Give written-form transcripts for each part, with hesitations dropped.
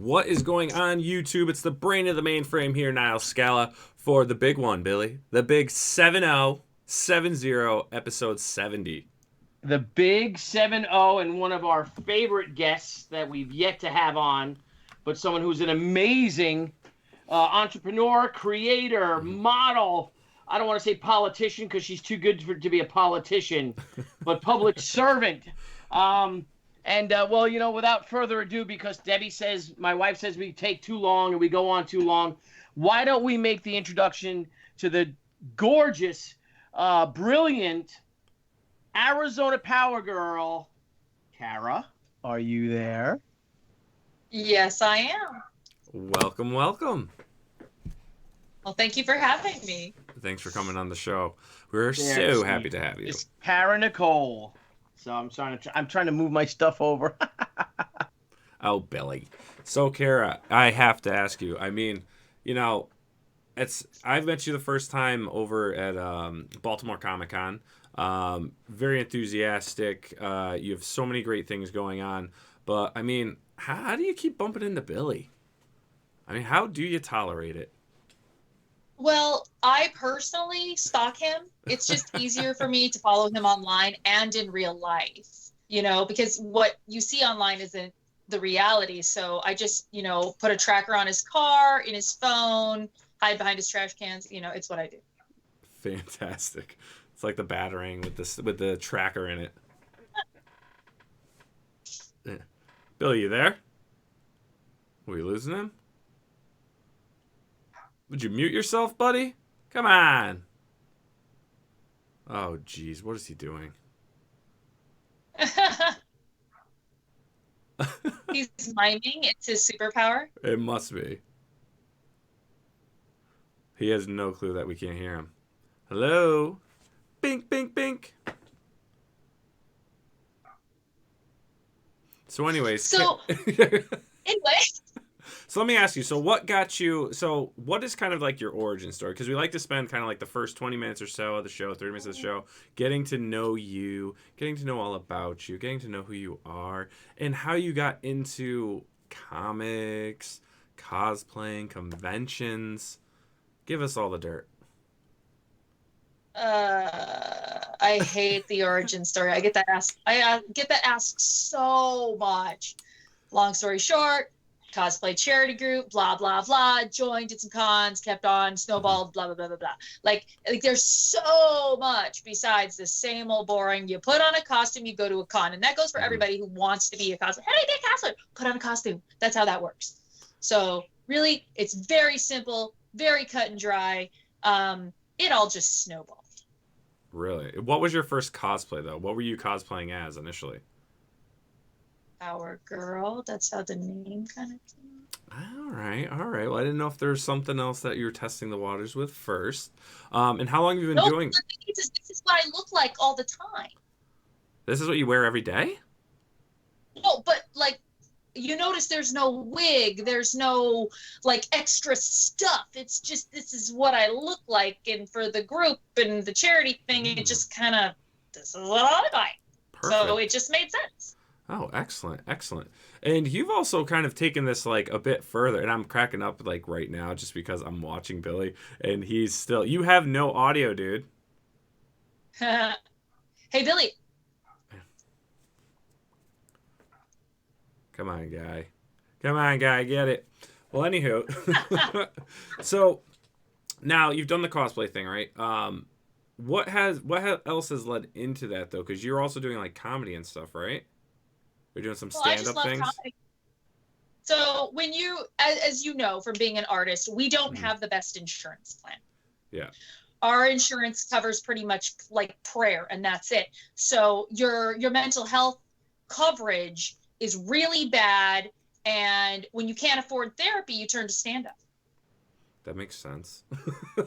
What is going on, YouTube? It's the brain of the mainframe here, Nile Scala, for the big one, Billy. The big 7070, episode 70. The big 7-0, and one of our favorite guests that we've yet to have on, but someone who's an amazing entrepreneur, creator, model. I don't want to say politician because she's too good to be a politician, but public servant. Well, without further ado, because my wife says we take too long and we go on too long, why don't we make the introduction to the gorgeous, brilliant Arizona Power Girl, Cara? Are you there? Yes, I am. Welcome, welcome. Well, thank you for having me. Thanks for coming on the show. We're so happy to have you. It's Cara Nicole. So I'm trying to move my stuff over. Oh, Billy. So, Cara, I have to ask you. I mean, I've met you the first time over at Baltimore Comic Con. Very enthusiastic. You have so many great things going on. But, I mean, how do you keep bumping into Billy? I mean, how do you tolerate it? Well, I personally stalk him. It's just easier for me to follow him online and in real life, because what you see online isn't the reality. So I just, put a tracker on his car, in his phone, hide behind his trash cans. It's what I do. Fantastic. It's like the battering with the tracker in it. Yeah. Billy, you there? Are we losing him? Would you mute yourself, buddy? Come on. Oh, geez. What is he doing? He's miming. It's his superpower. It must be. He has no clue that we can't hear him. Hello? Bink, bink, bink. So anyways. Anyway. So let me ask you, what is kind of like your origin story? Because we like to spend kind of like the first 20 minutes or so of the show, 30 minutes of the show, getting to know you, getting to know all about you, getting to know who you are, and how you got into comics, cosplaying, conventions. Give us all the dirt. I hate the origin story. I get that asked so much. Long story short, cosplay charity group, blah, blah, blah, joined, did some cons, kept on, snowballed, blah, blah, blah, blah, blah. Like there's so much besides the same old boring, you put on a costume, you go to a con. And that goes for everybody who wants to be a cosplayer. Hey, be a cosplayer, put on a costume. That's how that works. So really, it's very simple, very cut and dry. It all just snowballed. Really? What was your first cosplay, though? What were you cosplaying as initially? Power Girl. That's how the name kind of came. All right. Well, I didn't know if there was something else that you were testing the waters with first. And how long have you been doing? This is what I look like all the time. This is what you wear every day? No, but you notice there's no wig, there's no extra stuff. It's just this is what I look like, and for the group and the charity thing, it just kind of this is what I look like. Perfect. So it just made sense. Oh, excellent. And you've also kind of taken this a bit further, and I'm cracking up right now just because I'm watching Billy, and you have no audio, dude. Hey, Billy. Come on, guy, get it. Well, anywho, so now you've done the cosplay thing, right? What else has led into that, though? Because you're also doing comedy and stuff, right? You're doing some stand-up things. Comedy. So when as you know from being an artist, we don't have the best insurance plan. Yeah. Our insurance covers pretty much prayer, and that's it. So your mental health coverage is really bad, and when you can't afford therapy, you turn to stand-up. That makes sense.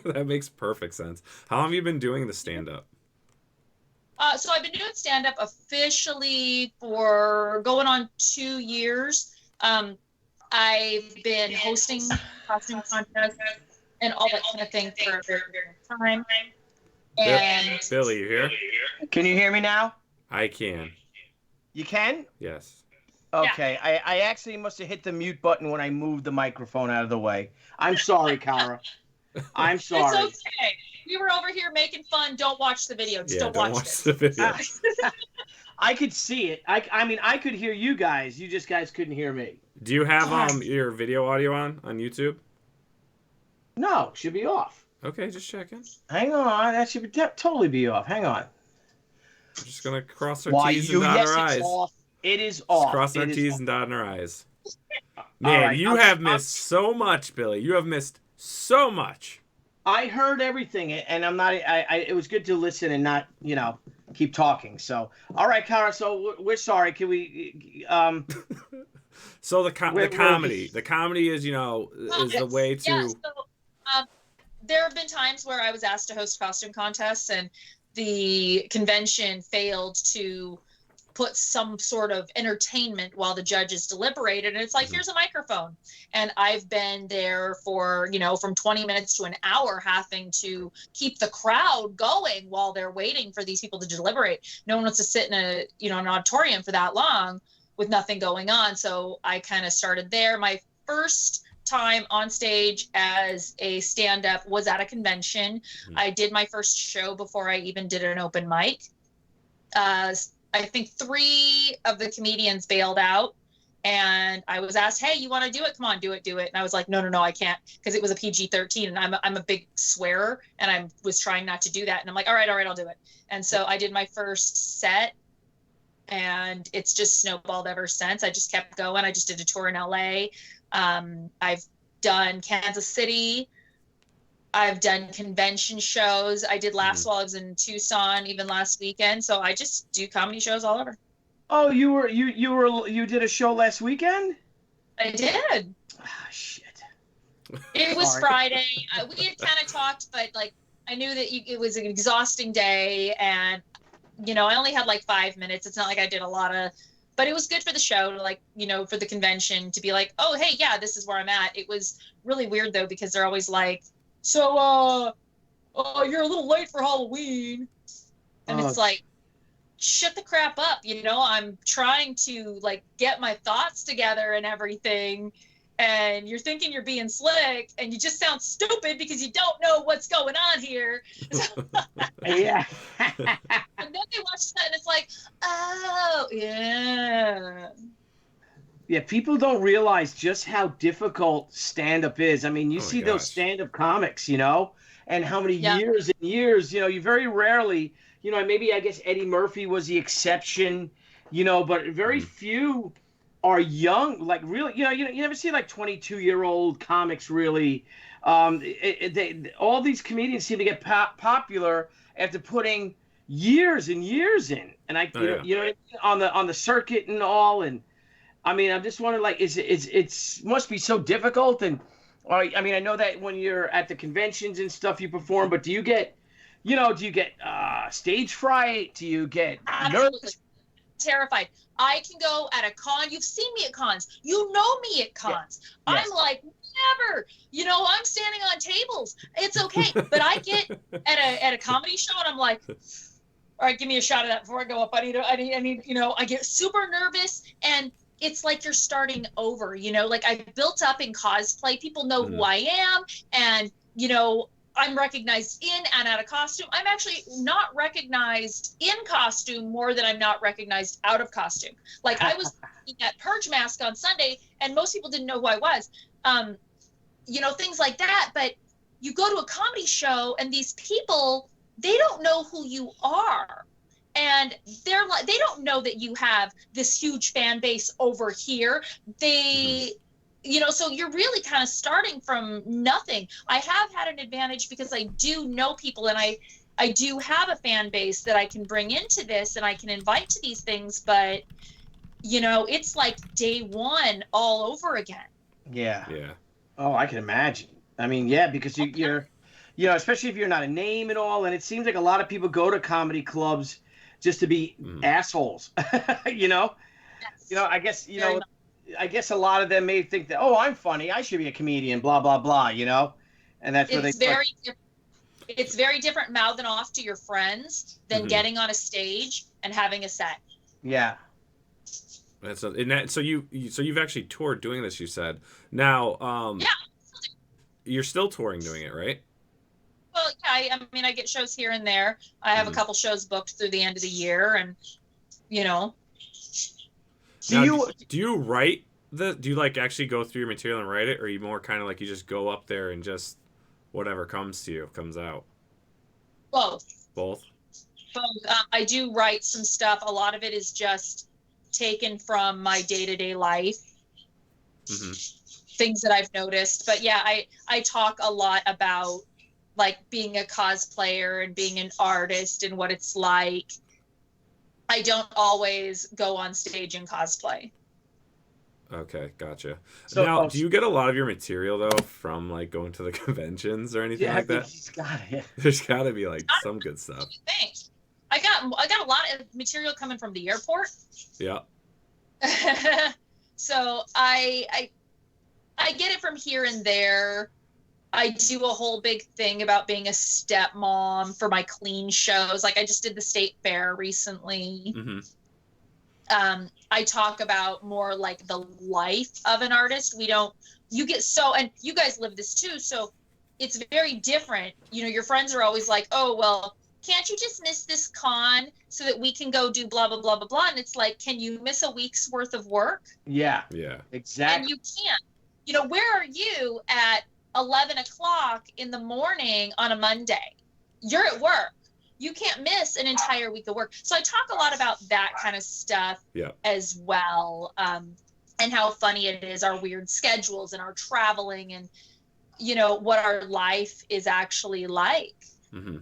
That makes perfect sense. How long have you been doing the stand-up? So I've been doing stand-up officially for going on 2 years. I've been hosting costume contests and all that kind of thing for a very, very long time. And Billy, you here? Can you hear me now? I can. You can? Yes. Okay, I actually must have hit the mute button when I moved the microphone out of the way. I'm sorry, Cara. I'm sorry. It's okay. We were over here making fun. Don't watch the video. Just don't watch it. The video. I could see it. I mean, I could hear you guys. You just guys couldn't hear me. Do you have your video audio on YouTube? No, should be off. Okay, just checking. Hang on, that should totally be off. Hang on. I'm just gonna cross our T's and dot our I's. Off. It is off. Just cross our T's and dot our I's. Man, right, you have missed so much, Billy. You have missed so much. I heard everything, and I'm not. It was good to listen and not, keep talking. So, all right, Cara. So we're sorry. Can we? So the comedy is the way to. Yeah, so, there have been times where I was asked to host costume contests, and the convention failed to put some sort of entertainment while the judges deliberated, and it's like, here's a microphone, and I've been there for from 20 minutes to an hour having to keep the crowd going while they're waiting for these people to deliberate. No one wants to sit in an auditorium for that long with nothing going on. So I kind of started there. My first time on stage as a stand-up was at a convention. I did my first show before I even did an open mic. I think 3 of the comedians bailed out, and I was asked, hey, you want to do it? Come on, do it. And I was like, no, I can't, because it was a PG-13, and I'm a big swearer, and I was trying not to do that. And I'm like, all right, I'll do it. And so I did my first set, and it's just snowballed ever since. I just kept going. I just did a tour in LA. I've done Kansas City. I've done convention shows. I did laughs while I was in Tucson, even last weekend. So I just do comedy shows all over. Oh, you did a show last weekend? I did. Ah, shit. It was Friday. We had kind of talked, but I knew that it was an exhausting day, and I only had 5 minutes. It's not like I did a lot of, but it was good for the show, for the convention to be like, oh, hey, yeah, this is where I'm at. It was really weird though, because they're always like, so, you're a little late for Halloween. And it's like, shut the crap up. I'm trying to get my thoughts together and everything. And you're thinking you're being slick, and you just sound stupid because you don't know what's going on here. Yeah. And then they watch that, and it's like, oh, yeah. Yeah, people don't realize just how difficult stand-up is. I mean, you see those stand-up comics, and how many years and years, you very rarely, maybe I guess Eddie Murphy was the exception, but very few are young, really, you never see 22-year-old comics really. All these comedians seem to get popular after putting years and years in, and on the circuit and all, and I mean, I'm just wondering, it's must be so difficult, and I mean, I know that when you're at the conventions and stuff, you perform, but do you get stage fright? Do you get nervous? Terrified. I can go at a con. You've seen me at cons. You know me at cons. Yeah. Yes. I'm like, never. I'm standing on tables. It's okay. But I get at a comedy show, and I'm like, all right, give me a shot of that before I go up. I need. I get super nervous, and it's like you're starting over. I built up in cosplay. People know who I am, and I'm recognized in and out of costume. I'm actually not recognized in costume more than I'm not recognized out of costume. I was in that Purge mask on Sunday, and most people didn't know who I was. Things like that. But you go to a comedy show, and these people, they don't know who you are. And they're like, they don't know that you have this huge fan base over here. They, so you're really kind of starting from nothing. I have had an advantage because I do know people, and I do have a fan base that I can bring into this, and I can invite to these things. But, it's like day one all over again. Yeah. Yeah. Oh, I can imagine. I mean, yeah, because you're, especially if you're not a name and all, and it seems like a lot of people go to comedy clubs just to be assholes, Yes. I guess a lot of them may think that, oh, I'm funny, I should be a comedian, blah, blah, blah, and that's where it's very different mouthing off to your friends than getting on a stage and having a set. Yeah. So you've actually toured doing this. You said now. Yeah. You're still touring doing it, right? Well, yeah, I mean, I get shows here and there. I have a couple shows booked through the end of the year, and you know. Do you write do you like actually go through your material and write it, or are you more kind of like you just go up there and just whatever comes to you comes out? Both. Both. I do write some stuff. A lot of it is just taken from my day-to-day life. Mm-hmm. Things that I've noticed. But yeah, I talk a lot about like being a cosplayer and being an artist and what it's like. I don't always go on stage and cosplay. Okay, gotcha. So, now, do you get a lot of your material though from like going to the conventions or anything like that? There's got to be like some good stuff. Thanks. I got a lot of material coming from the airport. Yeah. So I get it from here and there. I do a whole big thing about being a stepmom for my clean shows. Like I just did the state fair recently. Mm-hmm. I talk about more like the life of an artist. And you guys live this too. So it's very different. You know, your friends are always like, oh, well, can't you just miss this con so that we can go do blah, blah, blah, blah, blah. And it's like, can you miss a week's worth of work? Yeah, And exactly. you can't. You know, where are you at 11 o'clock in the morning on a Monday? You're at work. You can't miss an entire week of work. So I talk a lot about that kind of stuff as well, and how funny it is, our weird schedules and our traveling and, you know, what our life is actually like. Mm-hmm.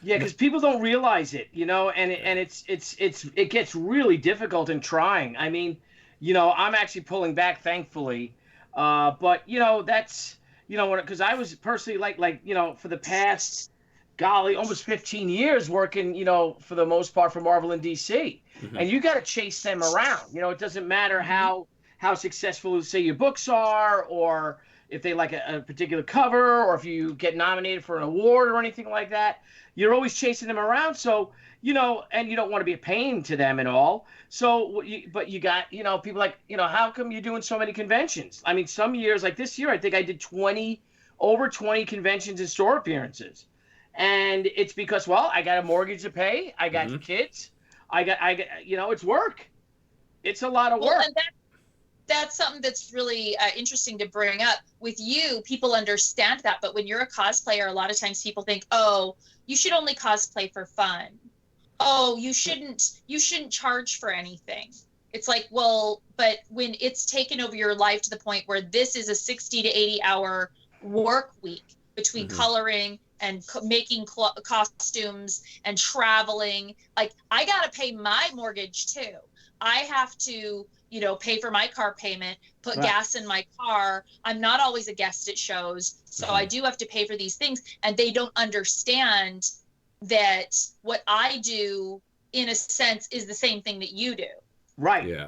Yeah, because people don't realize it, you know, and it gets really difficult in trying. I mean, you know, I'm actually pulling back, thankfully, but you know, that's, you know, because I was personally like you know, for the past, golly, almost 15 years working, you know, for the most part for Marvel and DC, and you got to chase them around. You know, it doesn't matter how successful, say, your books are, or if they like a particular cover, or if you get nominated for an award or anything like that. You're always chasing them around, so, you know, and you don't want to be a pain to them and all. So, but you got, you know, people like, you know, how come you're doing so many conventions? I mean, some years, like this year, I think I did over 20 conventions and store appearances. And it's because, well, I got a mortgage to pay. I got kids. I got, you know, it's work. It's a lot of work. And that's something that's really interesting to bring up. With you, people understand that, but when you're a cosplayer, a lot of times people think, oh, you should only cosplay for fun. Oh, you shouldn't charge for anything. It's like, well, but when it's taken over your life to the point where this is a 60 to 80 hour work week between coloring and making costumes and traveling, like I got to pay my mortgage too. I have to, you know, pay for my car payment, put gas in my car. I'm not always a guest at shows, so I do have to pay for these things, and they don't understand that what I do, in a sense, is the same thing that you do. Right. Yeah.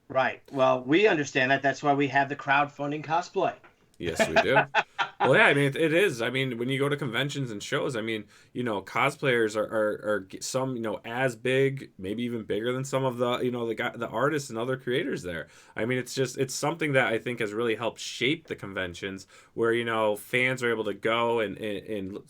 Right. Well, we understand that. That's why we have the crowdfunding cosplay. Yes, we do. Well, yeah, I mean, it is. I mean, when you go to conventions and shows, I mean, you know, cosplayers are some, you know, as big, maybe even bigger than some of the, you know, the artists and other creators there. I mean, it's something that I think has really helped shape the conventions where, you know, fans are able to go and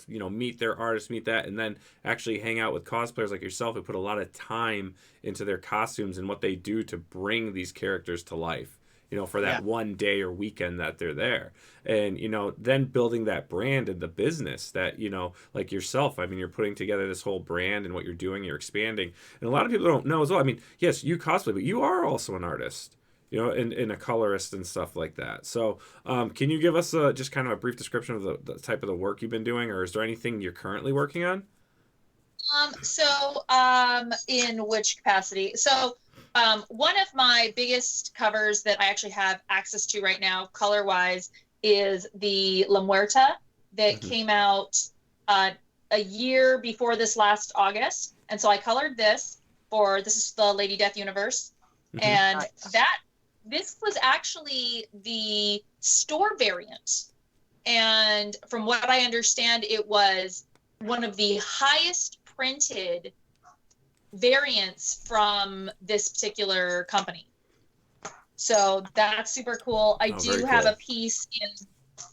you know, meet their artists, meet that, and then actually hang out with cosplayers like yourself who put a lot of time into their costumes and what they do to bring these characters to life, you know, for that one day or weekend that they're there. And, you know, then building that brand and the business that, you know, like yourself, I mean, you're putting together this whole brand and what you're doing, you're expanding. And a lot of people don't know as well. I mean, yes, you cosplay, but you are also an artist, you know, and a colorist and stuff like that. So can you give us just kind of a brief description of the type of the work you've been doing, or is there anything you're currently working on? In which capacity? So, one of my biggest covers that I actually have access to right now, color-wise, is the La Muerta that came out a year before this last August. And so I colored this is the Lady Death universe. And this was actually the store variant. And from what I understand, it was one of the highest printed variants from this particular company. So that's super cool. I do have a piece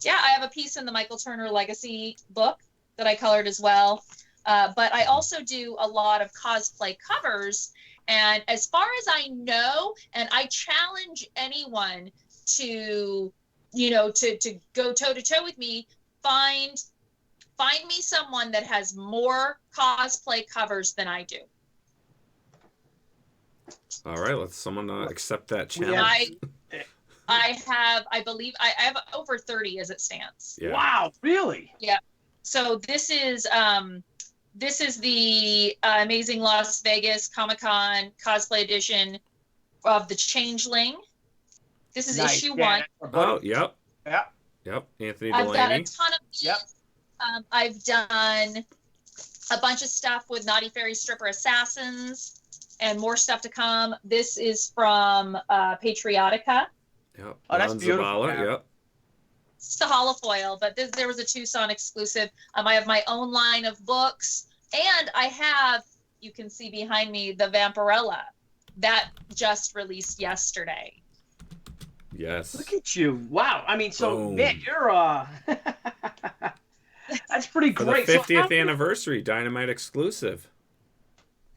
I have a piece in the Michael Turner Legacy book that I colored as well. But I also do a lot of cosplay covers. And as far as I know, and I challenge anyone to, to go toe to toe with me, find me someone that has more cosplay covers than I do. All right, let someone accept that challenge. I believe I have over 30 as it stands. Yeah. Wow, really? Yeah. So this is the Amazing Las Vegas Comic-Con cosplay edition of the Changeling. This is Nice. issue 1. Oh, yep. Yeah. Yep. Anthony I've got a Delaney. ton of these. Yep. I've done a bunch of stuff with Naughty Fairy Stripper Assassins and more stuff to come. This is from Patriotica. Yep. Oh, that's beautiful. Zavala, yep. It's the holofoil, but there was a Tucson exclusive. I have my own line of books, and I have, you can see behind me, the Vampirella that just released yesterday. Yes. Look at you. Wow. I mean, so, Boom. man, you're, that's pretty For great. the 50th anniversary, Dynamite exclusive.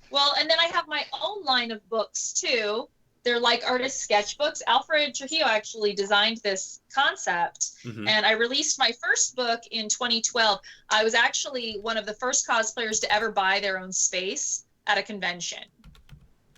Well, and then I have my own line of books, too. They're like artist sketchbooks. Alfred Trujillo actually designed this concept, and I released my first book in 2012. I was actually one of the first cosplayers to ever buy their own space at a convention,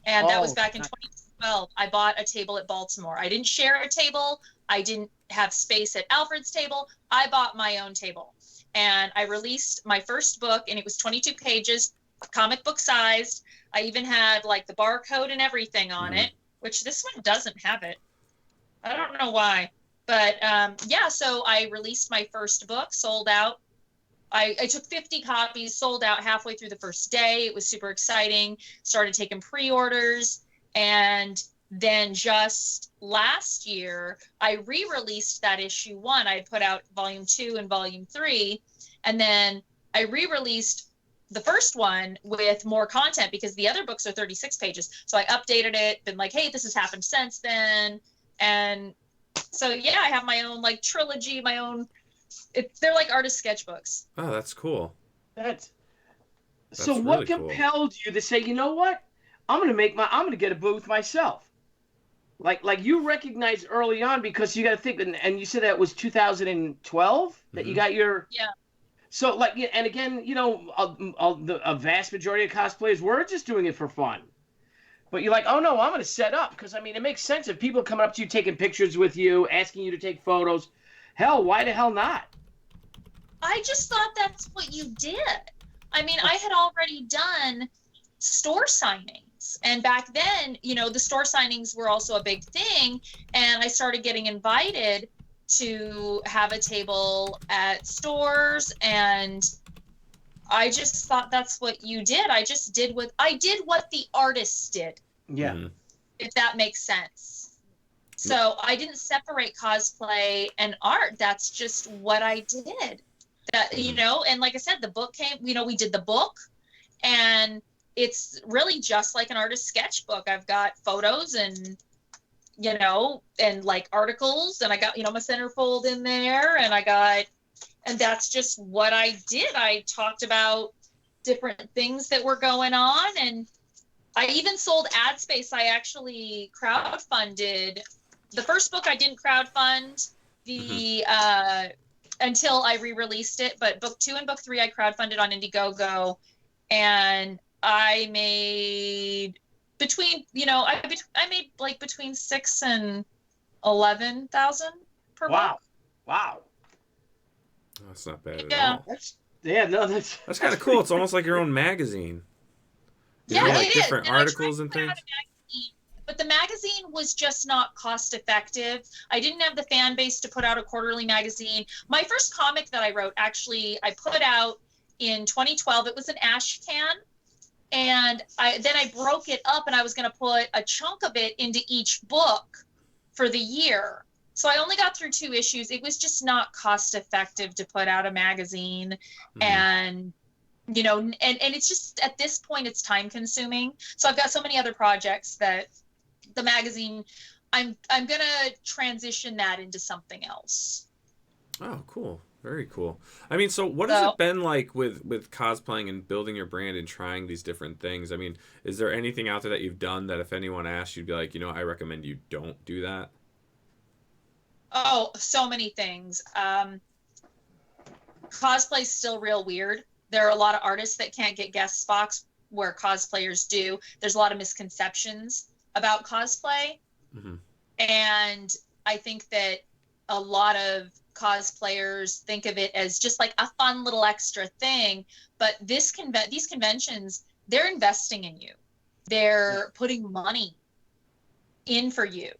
and that was back in 2012. I bought a table at Baltimore. I didn't share a table. I didn't have space at Alfred's table. I bought my own table, and I released my first book, and it was 22 pages, comic book sized. I even had like the barcode and everything on it, which this one doesn't have it. I don't know why. But so I released my first book, sold out. I took 50 copies, sold out halfway through the first day. It was super exciting. Started taking pre-orders. And then just last year, I re-released that issue 1. I had put out volume 2 and volume 3. And then I re-released the first one with more content because the other books are 36 pages. So I updated it, been like, hey, this has happened since then. And so, yeah, I have my own like trilogy, my own, they're like artist sketchbooks. Oh, that's cool. That's so what really compelled you to say, you know what? I'm going to get a booth myself. Like you recognized early on, because you got to think, and you said that was 2012 that you got your, yeah. So, like, and again, a vast majority of cosplayers were just doing it for fun. But you're like, oh, no, I'm going to set up. Because, I mean, it makes sense if people coming up to you, taking pictures with you, asking you to take photos. Hell, why the hell not? I just thought that's what you did. I mean, I had already done store signings. And back then, the store signings were also a big thing. And I started getting invited to have a table at stores, and I just thought that's what you did. I did what the artists did. Yeah. If that makes sense. So I didn't separate cosplay and art. That's just what I did. That, and like I said, the book came, we did the book, and it's really just like an artist sketchbook. I've got photos and and like articles, and I got, my centerfold in there, and that's just what I did. I talked about different things that were going on, and I even sold ad space. I actually crowdfunded. The first book I didn't crowdfund until I re-released it, but book 2 and book 3 I crowdfunded on INDIEGOGO, and I made between, I made like between 6,000 and 11,000 per book. Wow. Oh, that's not bad at all. That's kind of cool. It's almost like your own magazine. It different is. articles and things. But the magazine was just not cost effective. I didn't have the fan base to put out a quarterly magazine. My first comic that I wrote, actually, I put out in 2012. It was an ash can. And then I broke it up, and I was going to put a chunk of it into each book for the year. So I only got through 2 issues. It was just not cost effective to put out a magazine. And and it's just, at this point, it's time consuming. So I've got so many other projects that the magazine, I'm gonna transition that into something else. Oh, cool. Very cool. I mean, so what has it been like with cosplaying and building your brand and trying these different things? I mean, is there anything out there that you've done that if anyone asked, you'd be like, I recommend you don't do that? Oh, so many things. Cosplay's still real weird. There are a lot of artists that can't get guest spots where cosplayers do. There's a lot of misconceptions about cosplay. Mm-hmm. And I think that a lot of cosplayers think of it as just like a fun little extra thing. But these conventions, they're investing in you. They're putting money in for you.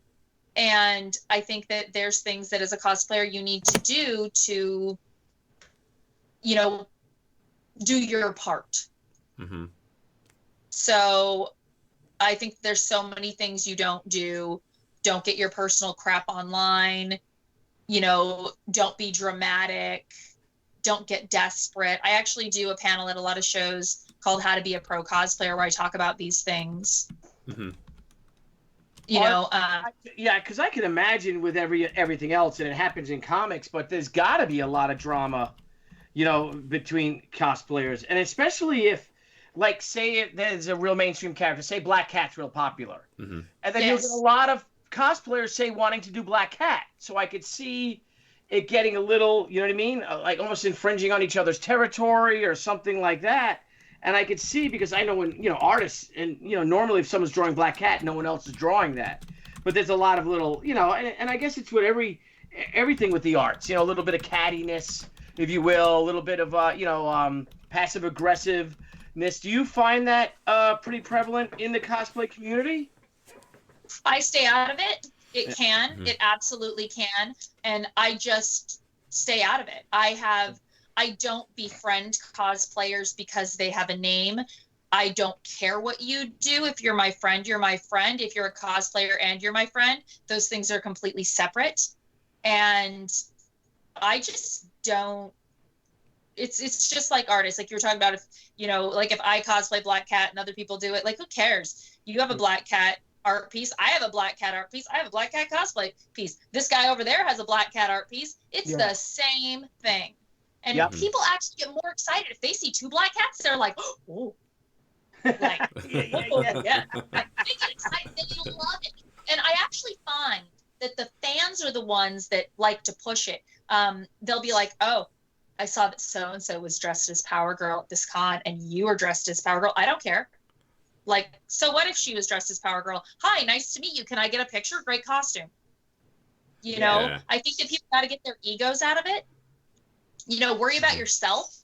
And I think that there's things that as a cosplayer you need to do to, do your part. Mm-hmm. So I think there's so many things you don't do. Don't get your personal crap online. Don't be dramatic. Don't get desperate. I actually do a panel at a lot of shows called How to Be a Pro Cosplayer, where I talk about these things. Mm-hmm. Because I can imagine with everything else, and it happens in comics, but there's got to be a lot of drama, between cosplayers, and especially if, like, say if there's a real mainstream character, say Black Cat's real popular, mm-hmm. and then you'll get a lot of cosplayers say wanting to do Black Cat. So I could see it getting a little, you know what I mean, like almost infringing on each other's territory or something like that. And I could see, because I know when, artists, and, normally if someone's drawing Black Cat, no one else is drawing that. But there's a lot of little, and I guess it's with everything with the arts, a little bit of cattiness, if you will, a little bit of, passive aggressiveness. Do you find that pretty prevalent in the cosplay community? I stay out of it. It can. Mm-hmm. It absolutely can. And I just stay out of it. I don't befriend cosplayers because they have a name. I don't care what you do. If you're my friend, you're my friend. If you're a cosplayer and you're my friend, those things are completely separate. And I just don't. It's just like artists. Like you were talking about, if, like if I cosplay Black Cat and other people do it, like who cares? You have a Black Cat art piece. I have a Black Cat art piece. I have a Black Cat cosplay piece. This guy over there has a Black Cat art piece. It's the same thing. And people actually get more excited if they see two Black Cats. They're like, oh, like, yeah. They get excited. They love it. And I actually find that the fans are the ones that like to push it. They'll be like, oh, I saw that so-and-so was dressed as Power Girl at this con, and you were dressed as Power Girl. I don't care. Like, so what if she was dressed as Power Girl? Hi, nice to meet you. Can I get a picture? Great costume. I think that people got to get their egos out of it. Worry about yourself,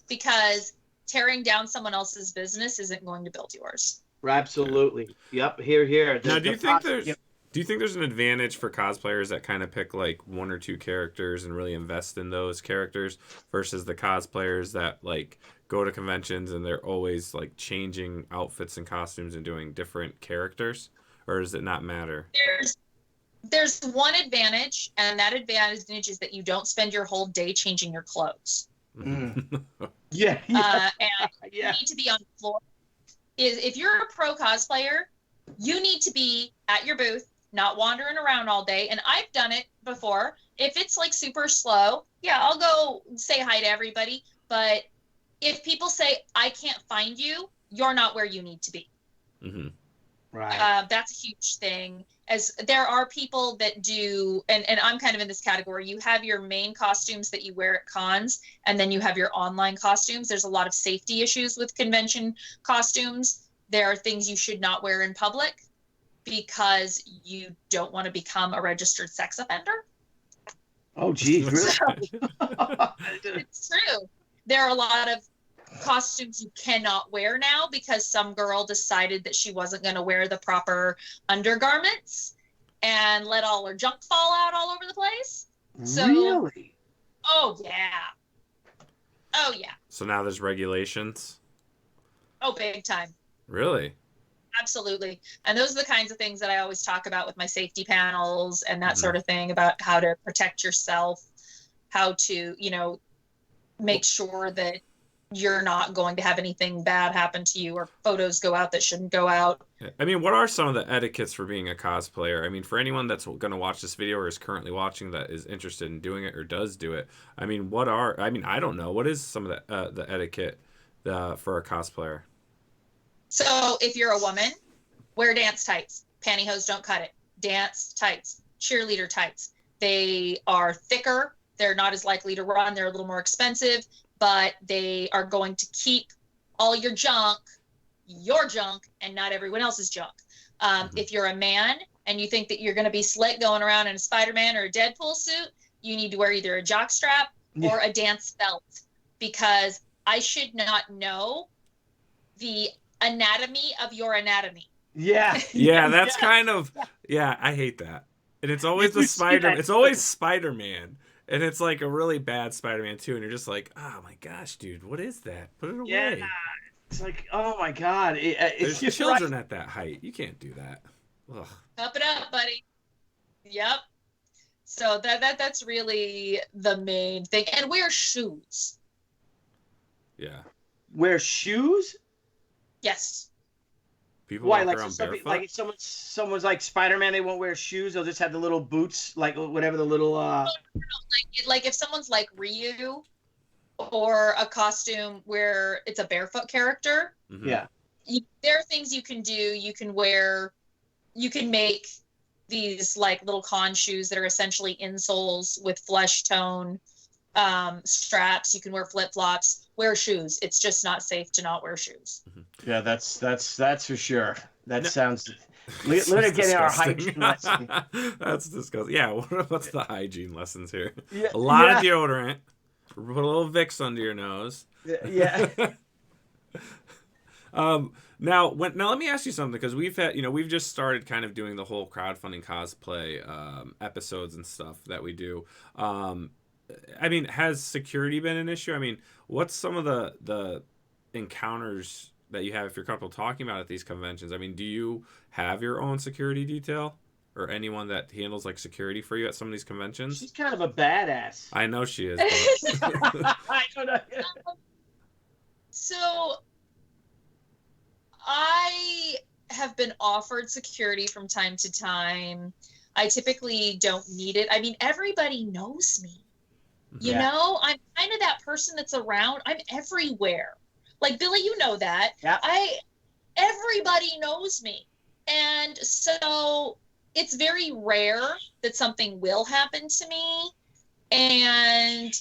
because tearing down someone else's business isn't going to build yours. Absolutely. Yep. Here. Now, do you think there's an advantage for cosplayers that kind of pick like one or two characters and really invest in those characters versus the cosplayers that like go to conventions and they're always like changing outfits and costumes and doing different characters? Or does it not matter? There's one advantage, and that advantage is that you don't spend your whole day changing your clothes. Mm. And you need to be on the floor. If you're a pro cosplayer, you need to be at your booth, not wandering around all day. And I've done it before. If it's like super slow, I'll go say hi to everybody. But if people say, I can't find you, you're not where you need to be. Mm-hmm. Right. That's a huge thing. As there are people that do, and I'm kind of in this category, you have your main costumes that you wear at cons, and then you have your online costumes. There's a lot of safety issues with convention costumes. There are things you should not wear in public because you don't want to become a registered sex offender. Oh, geez, really? It's true. There are a lot of costumes you cannot wear now because some girl decided that she wasn't going to wear the proper undergarments and let all her junk fall out all over the place. So, really? Oh yeah. So now there's regulations? Oh, big time. Really? Absolutely. And those are the kinds of things that I always talk about with my safety panels and that sort of thing, about how to protect yourself, how to, make sure that you're not going to have anything bad happen to you or photos go out that shouldn't go out. I mean, what are some of the etiquettes for being a cosplayer? I mean, for anyone that's going to watch this video or is currently watching that is interested in doing it or does do it, I mean, I don't know. What is some of the etiquette for a cosplayer? So if you're a woman, wear dance tights. Pantyhose don't cut it. Dance tights. Cheerleader tights. They are thicker. They're not as likely to run. They're a little more expensive, but they are going to keep all your junk, and not everyone else's junk. If you're a man and you think that you're going to be slick going around in a Spider-Man or a Deadpool suit, you need to wear either a jockstrap or a dance belt, because I should not know the anatomy of your anatomy. Yeah. Yeah, that's kind of, I hate that. And it's always it's always Spider-Man. And it's like a really bad Spider-Man too. And you're just like, oh my gosh, dude, what is that? Put it away. Yeah. It's like, oh my God. There's children at that height. You can't do that. Ugh. Up it up, buddy. Yep. So that's really the main thing. And wear shoes. Yeah. Wear shoes? Yes. People Why? walk Like, around barefoot? like if someone's like Spider-Man, they won't wear shoes. They'll just have the little boots, like whatever the little. Like if someone's like Rhee or a costume where it's a barefoot character. Mm-hmm. Yeah. There are things you can do. You can make these like little con shoes that are essentially insoles with flesh tone straps. You can wear flip-flops. Wear shoes. It's just not safe to not wear shoes. Yeah, that's for sure. That sounds. We're getting our hygiene lesson. That's disgusting. Yeah, what's the hygiene lessons here? Yeah, a lot of deodorant. Put a little Vicks under your nose. Yeah. Now let me ask you something, because we've just started kind of doing the whole crowdfunding cosplay episodes and stuff that we do. I mean, has security been an issue? I mean, what's some of the encounters that you have, if you're comfortable talking about at these conventions? I mean, do you have your own security detail or anyone that handles like security for you at some of these conventions? She's kind of a badass. I know she is. I don't know. So I have been offered security from time to time. I typically don't need it. I mean, everybody knows me. You know, I'm kind of that person that's around. I'm everywhere. Like, Billy, you know that. Yeah. Everybody knows me. And so it's very rare that something will happen to me. And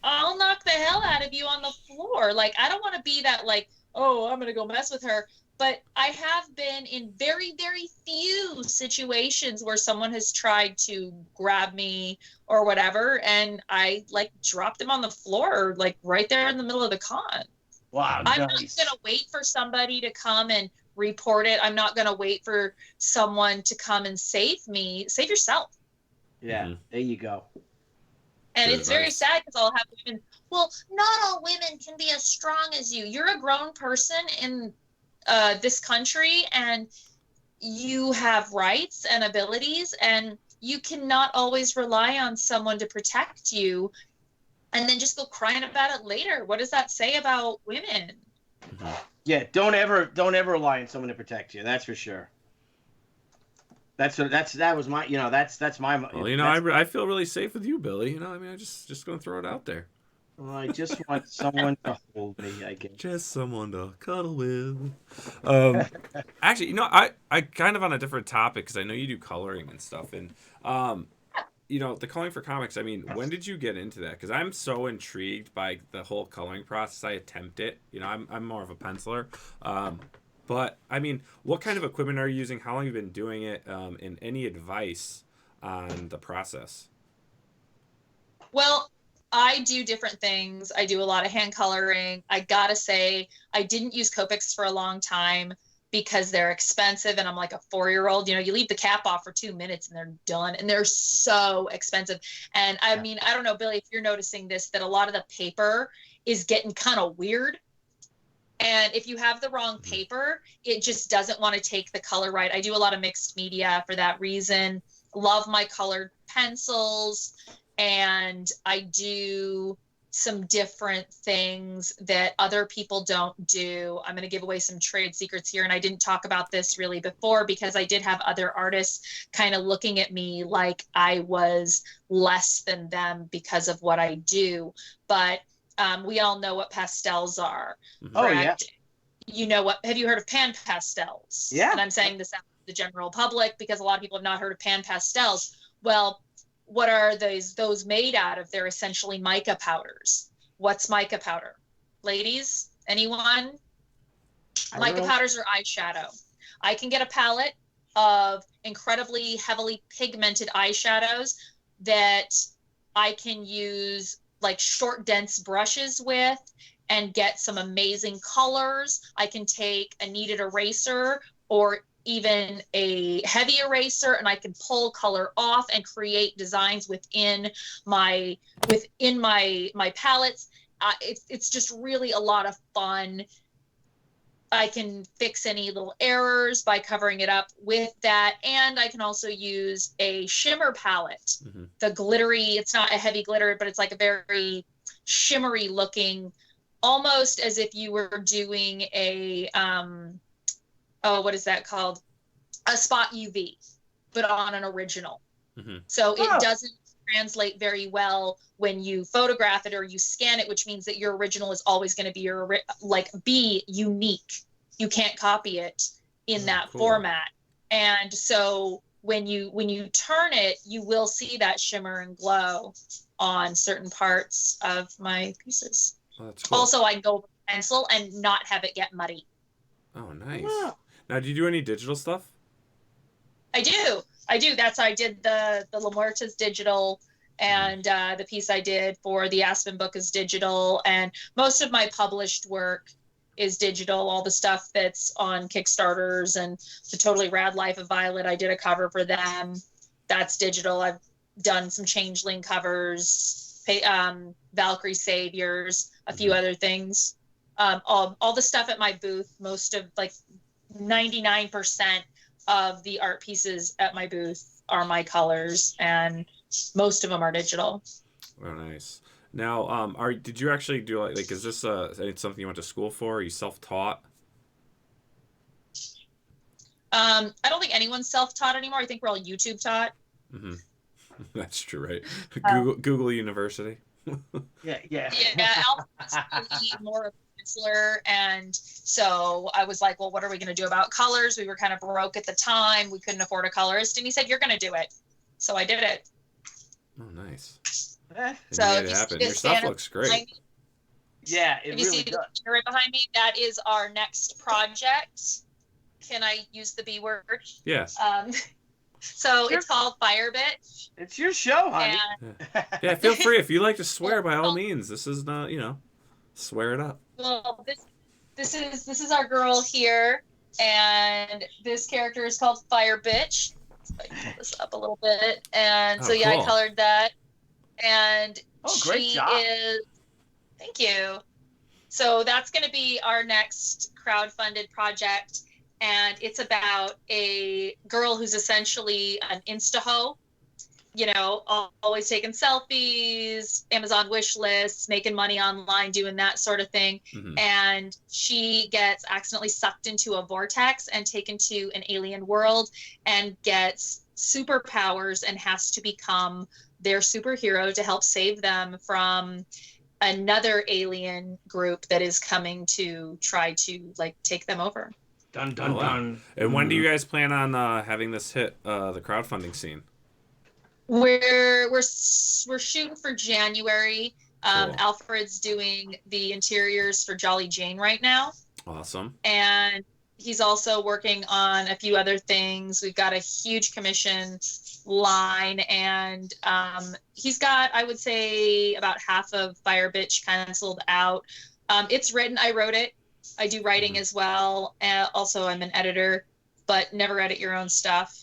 I'll knock the hell out of you on the floor. Like, I don't want to be that, like, oh, I'm going to go mess with her. But I have been in very, very few situations where someone has tried to grab me or whatever, and I like dropped them on the floor, like right there in the middle of the con. Wow, I'm nice. not going to wait for somebody to come and report it. I'm not going to wait for someone to come and save me. Save yourself. Yeah, There you go. And Good it's very advice. sad because I'll have women. Well, not all women can be as strong as you. You're a grown person in this country, and you have rights and abilities, and you cannot always rely on someone to protect you and then just go crying about it later. What does that say about women? Yeah, don't ever rely on someone to protect you. That's for sure. That was my, that's my. Well, I feel really safe with you, Billy. I mean, I just gonna throw it out there. Well, I just want someone to hold me, I guess. Just someone to cuddle with. Actually, I kind of on a different topic, because I know you do coloring and stuff, and the coloring for comics. I mean, when did you get into that? Because I'm so intrigued by the whole coloring process. I attempt it. I'm more of a penciler. But I mean, what kind of equipment are you using? How long have you been doing it? And any advice on the process? Well, I do different things. I do a lot of hand coloring. I gotta say, I didn't use Copics for a long time because they're expensive, and I'm like a 4-year-old. You leave the cap off for 2 minutes and they're done, and they're so expensive. And I mean, I don't know, Billy, if you're noticing this, that a lot of the paper is getting kind of weird. And if you have the wrong paper, it just doesn't want to take the color right. I do a lot of mixed media for that reason. Love my colored pencils. And I do some different things that other people don't do. I'm going to give away some trade secrets here. And I didn't talk about this really before because I did have other artists kind of looking at me like I was less than them because of what I do. But we all know what pastels are. Oh, yeah. You know what? Have you heard of pan pastels? Yeah. And I'm saying this out to the general public because a lot of people have not heard of pan pastels. Well, what are those made out of? They're essentially mica powders. What's mica powder? Ladies, anyone? Mica powders are eyeshadow. I can get a palette of incredibly heavily pigmented eyeshadows that I can use like short, dense brushes with and get some amazing colors. I can take a kneaded eraser or even a heavy eraser and I can pull color off and create designs within my palettes. It's just really a lot of fun. I can fix any little errors by covering it up with that. And I can also use a shimmer palette. The glittery, it's not a heavy glitter, but it's like a very shimmery looking, almost as if you were doing a, what is that called? A spot UV, but on an original. So it doesn't translate very well when you photograph it or you scan it, which means that your original is always going to be be unique. You can't copy it in that format. And so when you turn it, you will see that shimmer and glow on certain parts of my pieces. Oh, that's cool. Also, I can go with pencil and not have it get muddy. Oh, nice. Now, do you do any digital stuff? I do. That's how I did the La Muerta's digital, and the piece I did for the Aspen book is digital, and most of my published work is digital. All the stuff that's on Kickstarters and the Totally Rad Life of Violet, I did a cover for them. That's digital. I've done some Changeling covers, Valkyrie Saviors, a few other things. All the stuff at my booth, most of 99% of the art pieces at my booth are my colors, and most of them are digital. Oh, nice. Now, did you actually do like is this something you went to school for? Are you self-taught? I don't think anyone's self-taught anymore. I think we're all YouTube taught. That's true, right? Google University. Yeah. Alpha's more of a penciler, and so I was like, well, what are we going to do about colors? We were kind of broke at the time. We couldn't afford a colorist, and he said, you're going to do it. So I did it. Oh, nice. So you made it happen. Your stuff looks great. Yeah, it if you really see does. the picture right behind me, that is our next project. Can I use the B word? Yeah. So it's called Fire Bitch. It's your show, honey. Yeah, feel free. If you like to swear, by all means. This is not, swear it up. Well, this is our girl here, and this character is called Fire Bitch. So I can pull this up a little bit, and so yeah, cool. I colored that, and great job. Thank you. So that's going to be our next crowdfunded project. And it's about a girl who's essentially an insta-ho, always taking selfies, Amazon wish lists, making money online, doing that sort of thing. And she gets accidentally sucked into a vortex and taken to an alien world and gets superpowers and has to become their superhero to help save them from another alien group that is coming to try to take them over. Dun, dun, dun. And when do you guys plan on having this hit the crowdfunding scene? We're shooting for January. Cool. Alfred's doing the interiors for Jolly Jane right now. Awesome. And he's also working on a few other things. We've got a huge commission line, and he's got, I would say, about half of Fire Bitch penciled out. It's written. I wrote it. I do writing as well. Also, I'm an editor, but never edit your own stuff.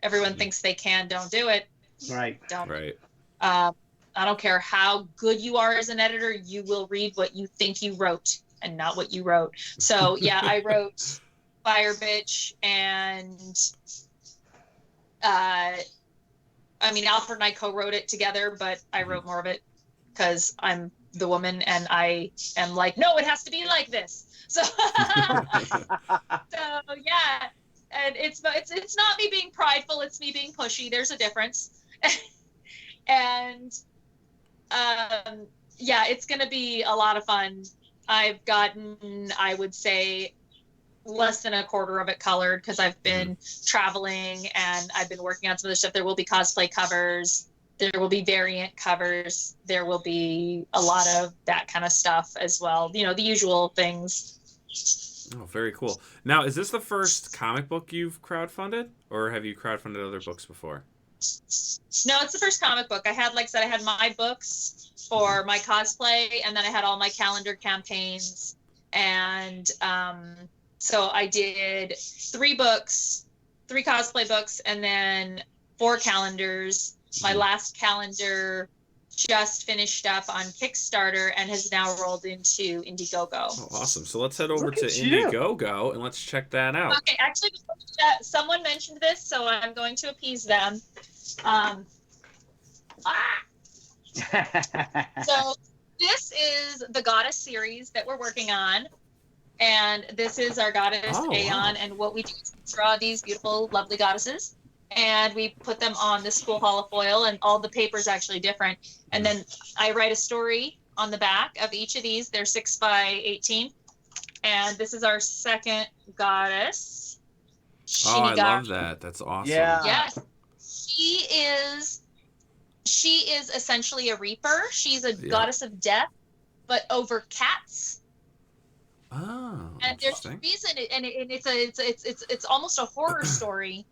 Everyone thinks they can. Don't do it. Right. Don't. Right. I don't care how good you are as an editor. You will read what you think you wrote and not what you wrote. So, yeah, I wrote Fire Bitch, and Alfred and I co-wrote it together, but I wrote more of it because I'm the woman, and I am like, no, it has to be like this. So, so yeah, and it's not me being prideful, it's me being pushy. There's a difference. And yeah, it's gonna be a lot of fun. I've gotten, I would say, less than a quarter of it colored because I've been traveling and I've been working on some other stuff. There will be cosplay covers, there will be variant covers, there will be a lot of that kind of stuff as well. You know, the usual things. Oh, very cool. Now, is this the first comic book you've crowdfunded, or have you crowdfunded other books before? No, it's the first comic book. I had, like I said, I had my books for my cosplay, and then I had all my calendar campaigns. And so I did 3 books, 3 cosplay books, and then 4 calendars. My last calendar just finished up on Kickstarter and has now rolled into Indiegogo. Oh, awesome. So let's head over to Indiegogo and let's check that out. Okay, actually, someone mentioned this, so I'm going to appease them. So this is the Goddess series that we're working on. And this is our goddess, Aeon. Wow. And what we do is draw these beautiful, lovely goddesses. And we put them on this cool Hall of Foil, and all the paper is actually different. And then I write a story on the back of each of these. They're 6 by 18. And this is our second goddess. Oh, I love that. That's awesome. Yeah. Yes. She is essentially a reaper. She's a goddess of death, but over cats. Oh, and there's a reason, and it's almost a horror story.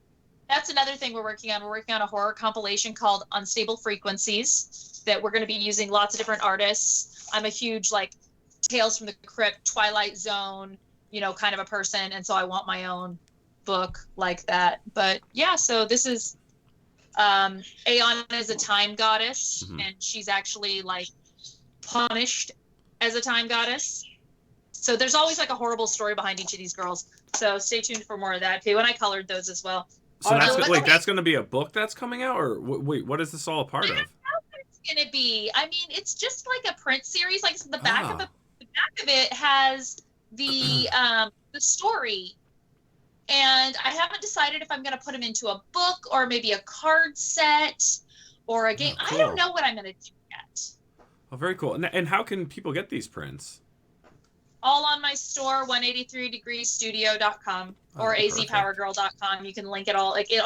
That's another thing we're working on. We're working on a horror compilation called Unstable Frequencies that we're going to be using lots of different artists. I'm a huge, like, Tales from the Crypt, Twilight Zone, you know, kind of a person, and so I want my own book like that. But yeah, so this is Aeon is a time goddess, and she's actually, like, punished as a time goddess. So there's always, like, a horrible story behind each of these girls. So stay tuned for more of that too. And I colored those as well. So that's going to be a book that's coming out, or wait, what is this all a part of? I don't know what it's going to be. I mean, it's just like a print series. Like, so the back of it has the story, and I haven't decided if I'm going to put them into a book or maybe a card set or a game. Cool. I don't know what I'm going to do yet. Oh, very cool. And how can people get these prints? All on my store, 183degreestudio.com or azpowergirl.com. You can link it all. Like it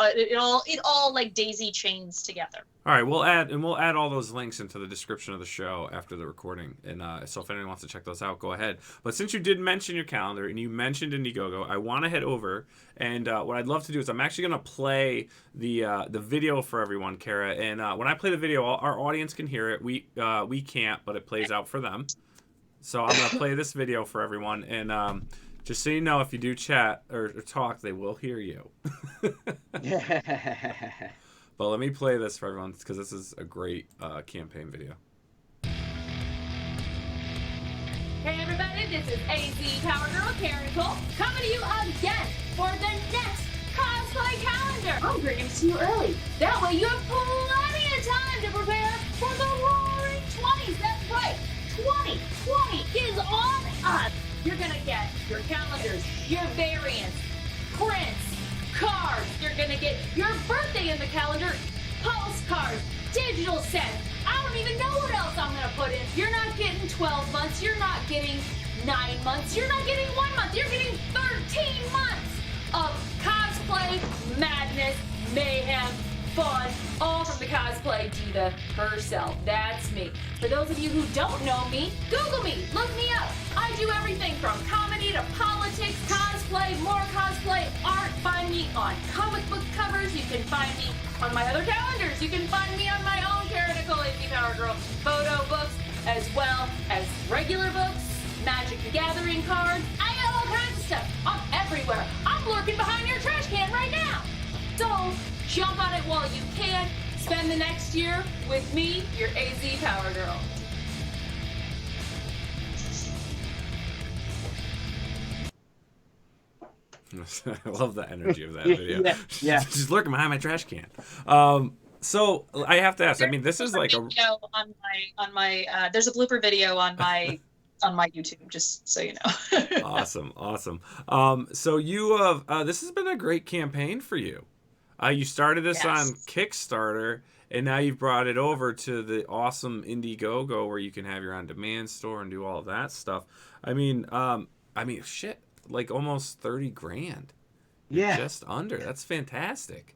all like daisy chains together. All right, we'll add all those links into the description of the show after the recording. And so if anyone wants to check those out, go ahead. But since you did mention your calendar and you mentioned Indiegogo, I want to head over, and what I'd love to do is I'm actually going to play the video for everyone, Cara. And when I play the video, our audience can hear it. We can't, but it plays out for them. So I'm going to play this video for everyone, and just so you know, if you do chat or talk, they will hear you. But let me play this for everyone, because this is a great campaign video. Hey everybody, this is AZPowergirl, Cara Nicole, coming to you again for the next cosplay calendar. I'm bringing it to you early. That way you have plenty of time to prepare for the roaring 20s. That's right. 2020 is on us. You're gonna get your calendars, your variants, prints, cards. You're gonna get your birthday in the calendar, postcards, digital sets. I don't even know what else I'm gonna put in. You're not getting 12 months. You're not getting 9 months. You're not getting 1 month. You're getting 13 months of cosplay madness, mayhem, fun, all from the cosplay diva herself. That's me. For those of you who don't know me, Google me, look me up. I do everything from comedy to politics, cosplay, more cosplay, art. Find me on comic book covers. You can find me on my other calendars. You can find me on my own Cara Nicole AZPowergirl photo books, as well as regular books, Magic the Gathering cards. I got all kinds of stuff. I'm everywhere. I'm lurking behind your trash can right now. So jump on it while you can. Spend the next year with me, your AZPowergirl. I love the energy of that video. Yeah. She's lurking behind my trash can. So I have to ask. I mean, this There's is like a video on my there's a blooper video on my YouTube, just so you know. awesome, awesome. So you have this has been a great campaign for you. You started this on Yes. Kickstarter, and now you've brought it over to the awesome INDIEGOGO, where you can have your on-demand store and do all of that stuff. I mean, shit, like almost 30 grand. Yeah. Just under. That's fantastic.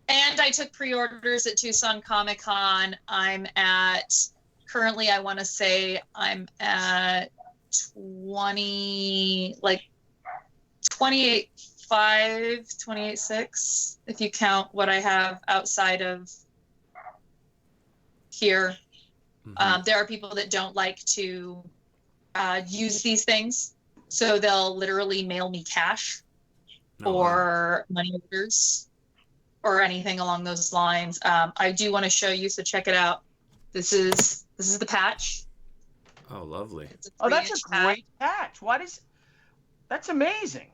And I took pre-orders at Tucson Comic Con. Currently, I want to say I'm at 28.5, 28.6, if you count what I have outside of here. Mhm. There are people that don't like to use these things, so they'll literally mail me cash Oh, wow. or money orders or anything along those lines. I do want to show you, so check it out. This is the patch. Oh, lovely. It's a Oh, that's 3-inch a great patch. That's amazing.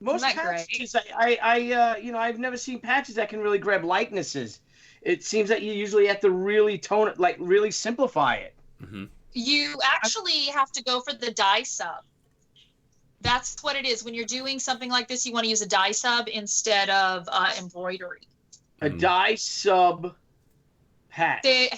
Most Isn't that patches, I've never seen patches that can really grab likenesses. It seems that you usually have to really tone it, like really simplify it. Hmm. You actually have to go for the dye sub. That's what it is. When you're doing something like this, you want to use a dye sub instead of embroidery. A dye sub patch. They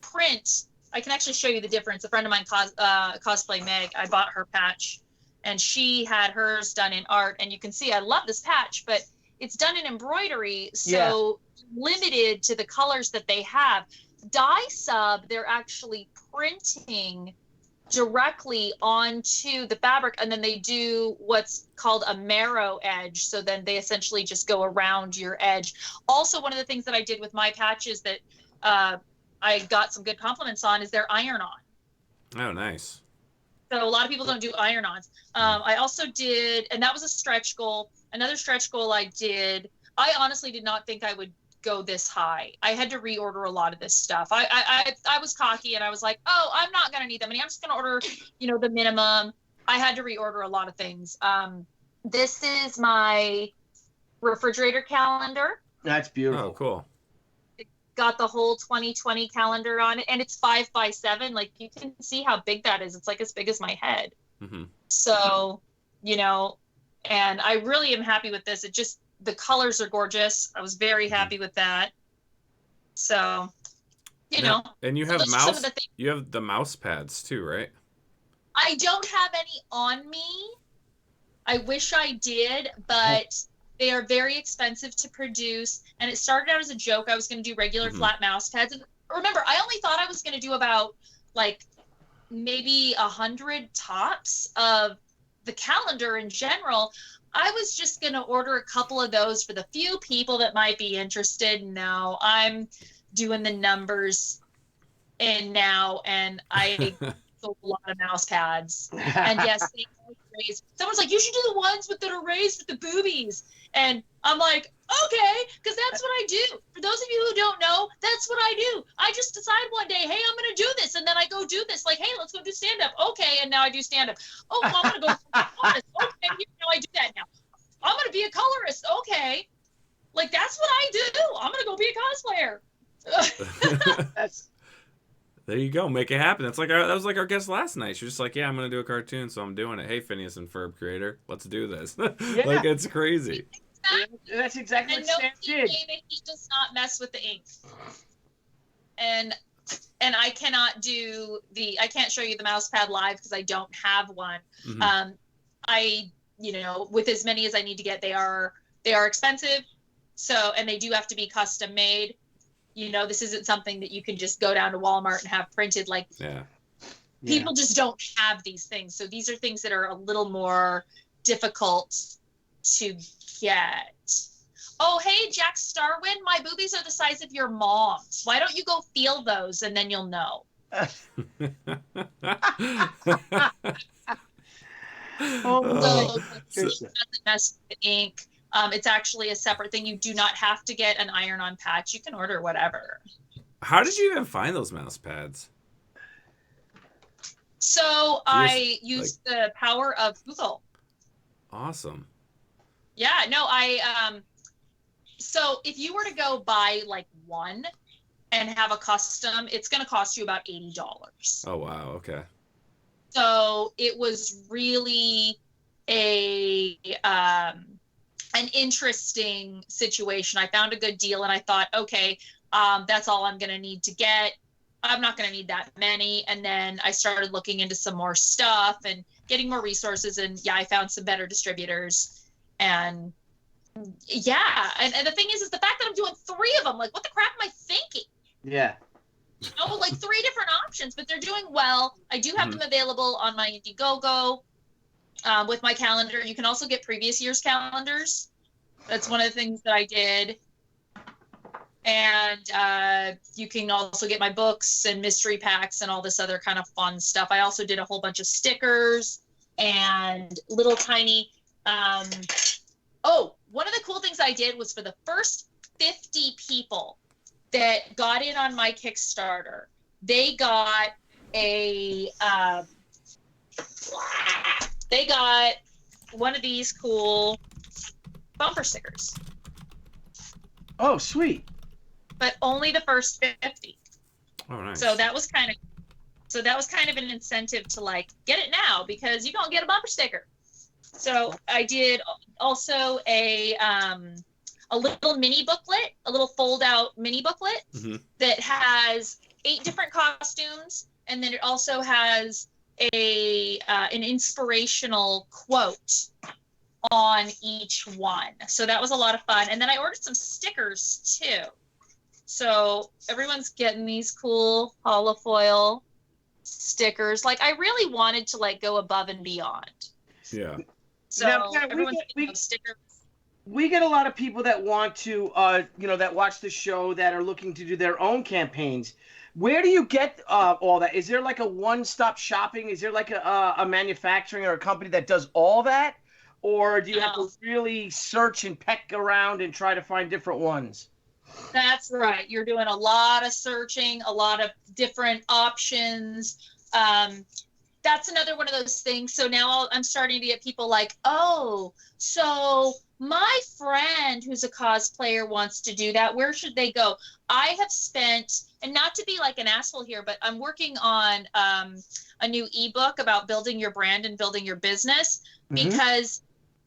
print. I can actually show you the difference. A friend of mine, Cosplay Meg, I bought her patch, and she had hers done in art. And you can see I love this patch, but it's done in embroidery, so limited to the colors that they have. Dye sub, they're actually printing directly onto the fabric, and then they do what's called a marrow edge, so then they essentially just go around your edge. Also, one of the things that I did with my patches that I got some good compliments on is their iron-on. Oh, nice. So a lot of people don't do iron-ons. I also did, and that was a stretch goal. Another stretch goal I did, I honestly did not think I would go this high. I had to reorder a lot of this stuff. I was cocky, and I was like, oh, I'm not going to need that many. I'm just going to order, the minimum. I had to reorder a lot of things. This is my refrigerator calendar. That's beautiful. Oh, cool. Got the whole 2020 calendar on it, and it's 5x7. Like, you can see how big that is. It's like as big as my head. Hmm. So, and I really am happy with this. The colors are gorgeous. I was very happy with that. So, And you have those are some of the things. You have the mouse pads too, right? I don't have any on me. I wish I did, but they are very expensive to produce. And it started out as a joke. I was going to do regular flat mouse pads. And remember, I only thought I was going to do about maybe 100 tops of the calendar in general. I was just going to order a couple of those for the few people that might be interested. No, I'm doing the numbers now, and I sold a lot of mouse pads. And yes, they are raised. Someone's like, you should do the ones that are raised with the boobies. And I'm like, okay, because that's what I do. For those of you who don't know, that's what I do. I just decide one day, hey, I'm going to do this. And then I go do this. Like, hey, let's go do stand-up. Okay, and now I do stand-up. Oh, well, I'm going to go colorist. Okay, now I do that now. I'm going to be a colorist. Okay. Like, that's what I do. I'm going to go be a cosplayer. There you go. Make it happen. That was like our guest last night. She was just like, yeah, I'm going to do a cartoon, so I'm doing it. Hey, Phineas and Ferb creator, let's do this. Yeah. Like, it's crazy. That's exactly And what Sam did. he does not mess with the ink. And I cannot I can't show you the mouse pad live because I don't have one. Mm-hmm. With as many as I need to get, they are expensive. So, and they do have to be custom made. This isn't something that you can just go down to Walmart and have printed. Like, people just don't have these things. So these are things that are a little more difficult to get. Oh, hey, Jack Starwin, my boobies are the size of your mom's. Why don't you go feel those and then you'll know? Oh, So it doesn't mess with the ink. It's actually a separate thing. You do not have to get an iron-on patch. You can order whatever. How did you even find those mouse pads? So I used the power of Google. Awesome. Yeah, no, So if you were to go buy like one and have a custom, it's going to cost you about $80. Oh wow. Okay. So it was really an interesting situation. I found a good deal and I thought, okay, that's all I'm going to need to get. I'm not going to need that many. And then I started looking into some more stuff and getting more resources. And yeah, I found some better distributors. And yeah, and the thing is the fact that I'm doing 3 of them, like what the crap am I thinking? Yeah. Like 3 different options, but they're doing well. I do have them available on my Indiegogo with my calendar. You can also get previous year's calendars. That's one of the things that I did. And you can also get my books and mystery packs and all this other kind of fun stuff. I also did a whole bunch of stickers and little tiny one of the cool things I did was for the first 50 people that got in on my Kickstarter, they got one of these cool bumper stickers. Oh, sweet. But only the first 50. Oh, nice. So that was kind of an incentive to like get it now because you don't get a bumper sticker. So I did also a little mini booklet, a little fold out mini booklet that has 8 different costumes, and then it also has an inspirational quote on each one. So that was a lot of fun. And then I ordered some stickers too. So everyone's getting these cool holofoil stickers. Like I really wanted to like go above and beyond. Yeah. So now, everyone's getting those stickers. We get a lot of people that want to, that watch the show that are looking to do their own campaigns. Where do you get all that? Is there like a one-stop shopping? Is there like a manufacturing or a company that does all that? Or do you have to really search and peck around and try to find different ones? That's right. You're doing a lot of searching, a lot of different options. That's another one of those things. So now I'm starting to get people like, oh, so my friend who's a cosplayer wants to do that. Where should they go? I have spent, and not to be like an asshole here, but I'm working on a new ebook about building your brand and building your business because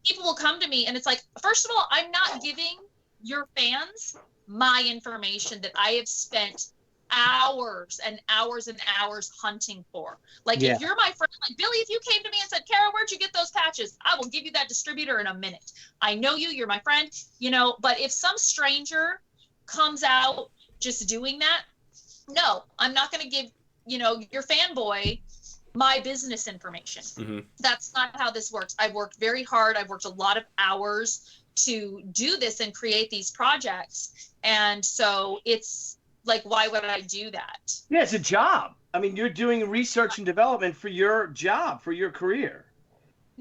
people will come to me and it's like, first of all, I'm not giving your fans my information that I have spent hours and hours and hours hunting for. Like if you're my friend, like Billy, if you came to me and said, Cara, where'd you get those patches? I will give you that distributor in a minute. I know you, you're my friend, but if some stranger comes out just doing that, no, I'm not going to give, your fanboy my business information. That's not how this works. I've worked very hard. I've worked a lot of hours to do this and create these projects. And so it's like, why would I do that? Yeah, it's a job. I mean, you're doing research and development for your job, for your career.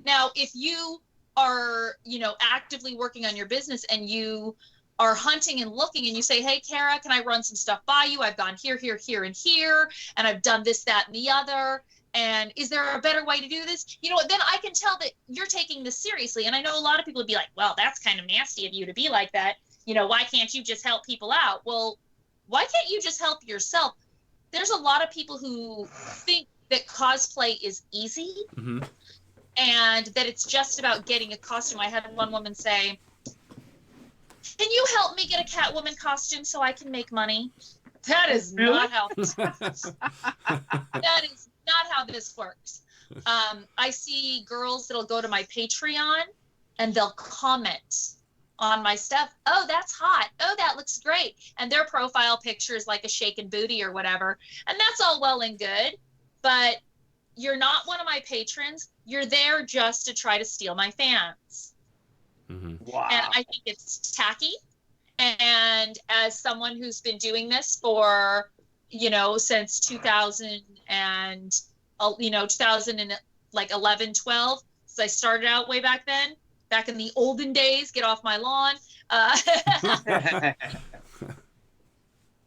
Now, if you are, actively working on your business and you are hunting and looking and you say, hey, Cara, can I run some stuff by you? I've gone here, here, here, and here, and I've done this, that, and the other. And is there a better way to do this? Then I can tell that you're taking this seriously. And I know a lot of people would be like, well, that's kind of nasty of you to be like that. Why can't you just help people out? Well, why can't you just help yourself? There's a lot of people who think that cosplay is easy and that it's just about getting a costume. I had one woman say, can you help me get a Catwoman costume so I can make money? That is not how that is not how this works. I see girls that'll go to my Patreon and they'll comment on my stuff. Oh, that's hot. Oh, that looks great. And their profile picture is like a shaken booty or whatever. And that's all well and good, but you're not one of my patrons. You're there just to try to steal my fans. Wow. And I think it's tacky. And as someone who's been doing this for, since 2000 and, 2011, 12, so I started out way back then, back in the olden days, get off my lawn.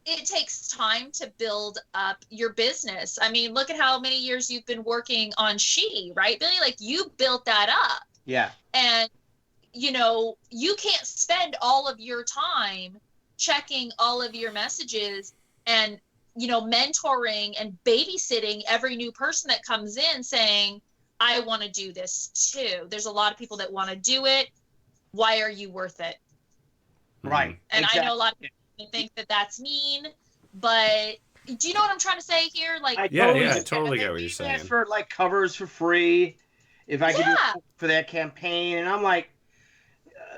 It takes time to build up your business. I mean, look at how many years you've been working on She, right, Billy? Like you built that up. Yeah. And you know, you can't spend all of your time checking all of your messages and, you know, mentoring and babysitting every new person that comes in saying, I want to do this too. There's a lot of people that want to do it. Why are you worth it? Right. And exactly. I know a lot of people think that that's mean, but do you know what I'm trying to say here? Like, I totally get what you're saying. For like covers for free, if I could do it for that campaign, and I'm like,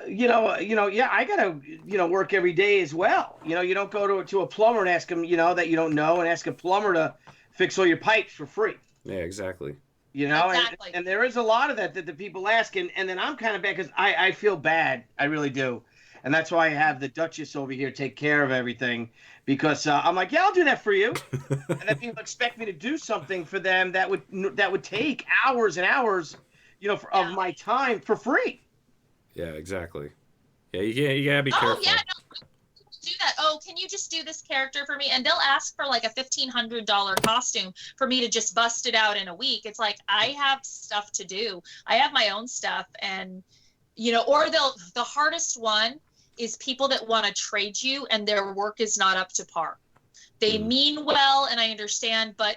yeah, I gotta, work every day as well. You don't go to a plumber and ask him, that you don't know, and ask a plumber to fix all your pipes for free. Yeah, exactly. Exactly. And there is a lot of that the people ask, and then I'm kind of bad because I feel bad, I really do, and that's why I have the Duchess over here take care of everything, because I'm like, yeah, I'll do that for you, and then people expect me to do something for them that would take hours and hours, of my time for free. Yeah, exactly. Yeah, you gotta be careful. Oh yeah, no, do that. Oh, can you just do this character for me? And they'll ask for like a $1,500 costume for me to just bust it out in a week. It's like, I have stuff to do. I have my own stuff, and or the hardest one is people that want to trade you and their work is not up to par. They mean well, and I understand, but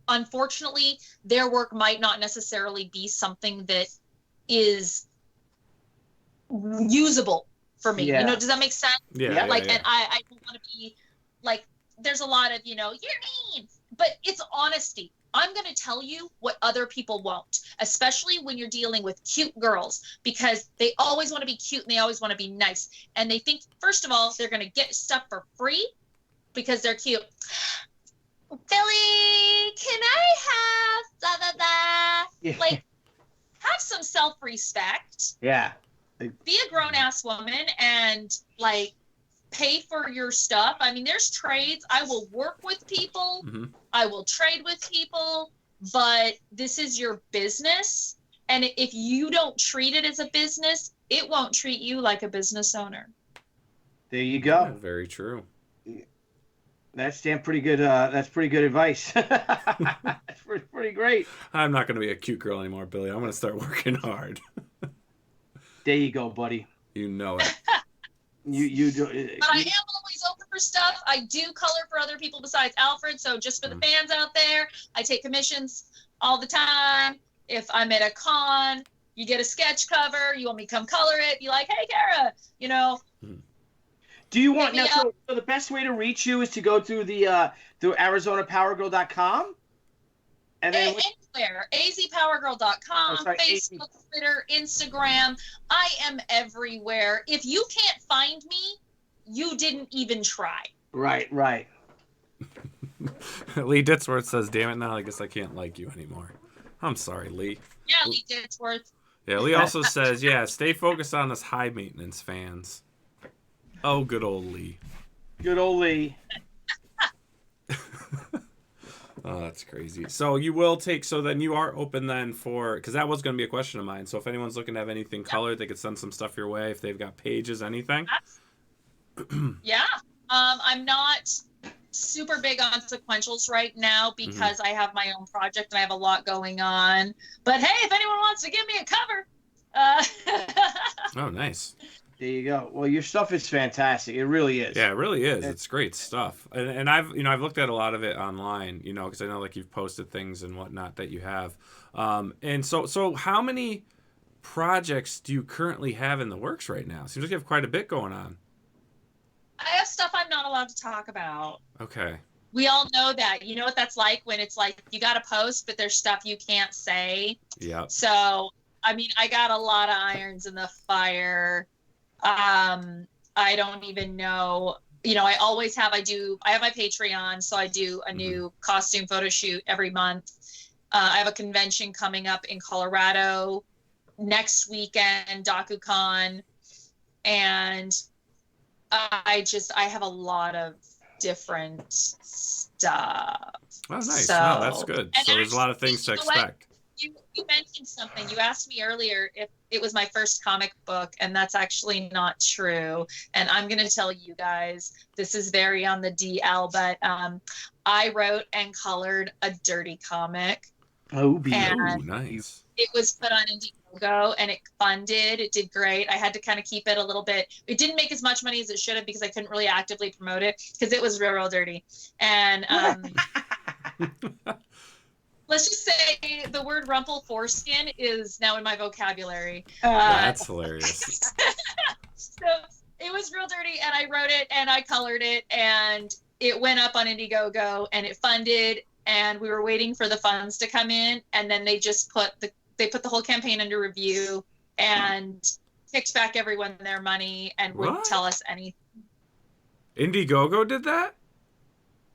unfortunately, their work might not necessarily be something that is usable for me. Yeah. Does that make sense? Yeah. Like, yeah. and I don't want to be like, there's a lot of, you're mean, but it's honesty. I'm going to tell you what other people won't, especially when you're dealing with cute girls, because they always want to be cute and they always want to be nice. And they think, first of all, they're going to get stuff for free because they're cute. Billy, can I have blah, blah, blah? Yeah. Like, have some self-respect. Yeah. Be a grown-ass woman and, like, pay for your stuff. I mean, there's trades. I will work with people. Mm-hmm. I will trade with people. But this is your business. And if you don't treat it as a business, it won't treat you like a business owner. There you go. Yeah, very true. That's damn pretty good. That's pretty good advice. That's pretty great. I'm not going to be a cute girl anymore, Billy. I'm going to start working hard. There you go, buddy. You know it. You do. But I am always open for stuff. I do color for other people besides Alfred. So just for the fans out there, I take commissions all the time. If I'm at a con, you get a sketch cover. You want me to come color it? You're like, hey, Cara, Do you want now? So the best way to reach you is to go through through ArizonaPowerGirl.com, and then anywhere. AZPowergirl.com, Facebook, Twitter, Instagram. I am everywhere. If you can't find me, you didn't even try. Right. Lee Ditzworth says, "Damn it, now I guess I can't like you anymore." I'm sorry, Lee. Yeah, Lee Ditzworth. Yeah, Lee also says, "Yeah, stay focused on us high maintenance fans." Oh, good old Lee. Good old Lee. Oh, that's crazy. So you will take, so then you are open then for, because that was going to be a question of mine. So if anyone's looking to have anything colored, they could send some stuff your way if they've got pages, anything. Yeah. I'm not super big on sequentials right now because I have my own project and I have a lot going on. But hey, if anyone wants to give me a cover. Oh, nice. There you go. Well, your stuff is fantastic. It really is. Yeah, it really is. It's great stuff. And I've looked at a lot of it online, because I know like you've posted things and whatnot that you have. And so how many projects do you currently have in the works right now? Seems like you have quite a bit going on. I have stuff I'm not allowed to talk about. Okay. We all know that. You know what that's like when it's like you got to post, but there's stuff you can't say. Yeah. So, I mean, I got a lot of irons in the fire. I don't even know. I always have. I have my Patreon, so I do a new costume photo shoot every month. I have a convention coming up in Colorado next weekend, DokuCon, and I have a lot lot of different stuff. Oh, nice. So, no, that's good. So there's a lot of things to expect. You mentioned something. You asked me earlier if it was my first comic book, and that's actually not true. And I'm going to tell you guys, this is very on the DL, but I wrote and colored a dirty comic. Oh, and nice. it was put on INDIEGOGO. INDIEGOGO, and it funded. It did great. I had to kind of keep it a little bit. It didn't make as much money as it should have because I couldn't really actively promote it because it was real dirty. And let's just say the word rumple foreskin is now in my vocabulary. That's hilarious. So it was real dirty, and I wrote it and I colored it, and it went up on INDIEGOGO, and it funded, and we were waiting for the funds to come in, and then they just put the whole campaign under review and kicked back everyone their money and wouldn't tell us anything. INDIEGOGO did that?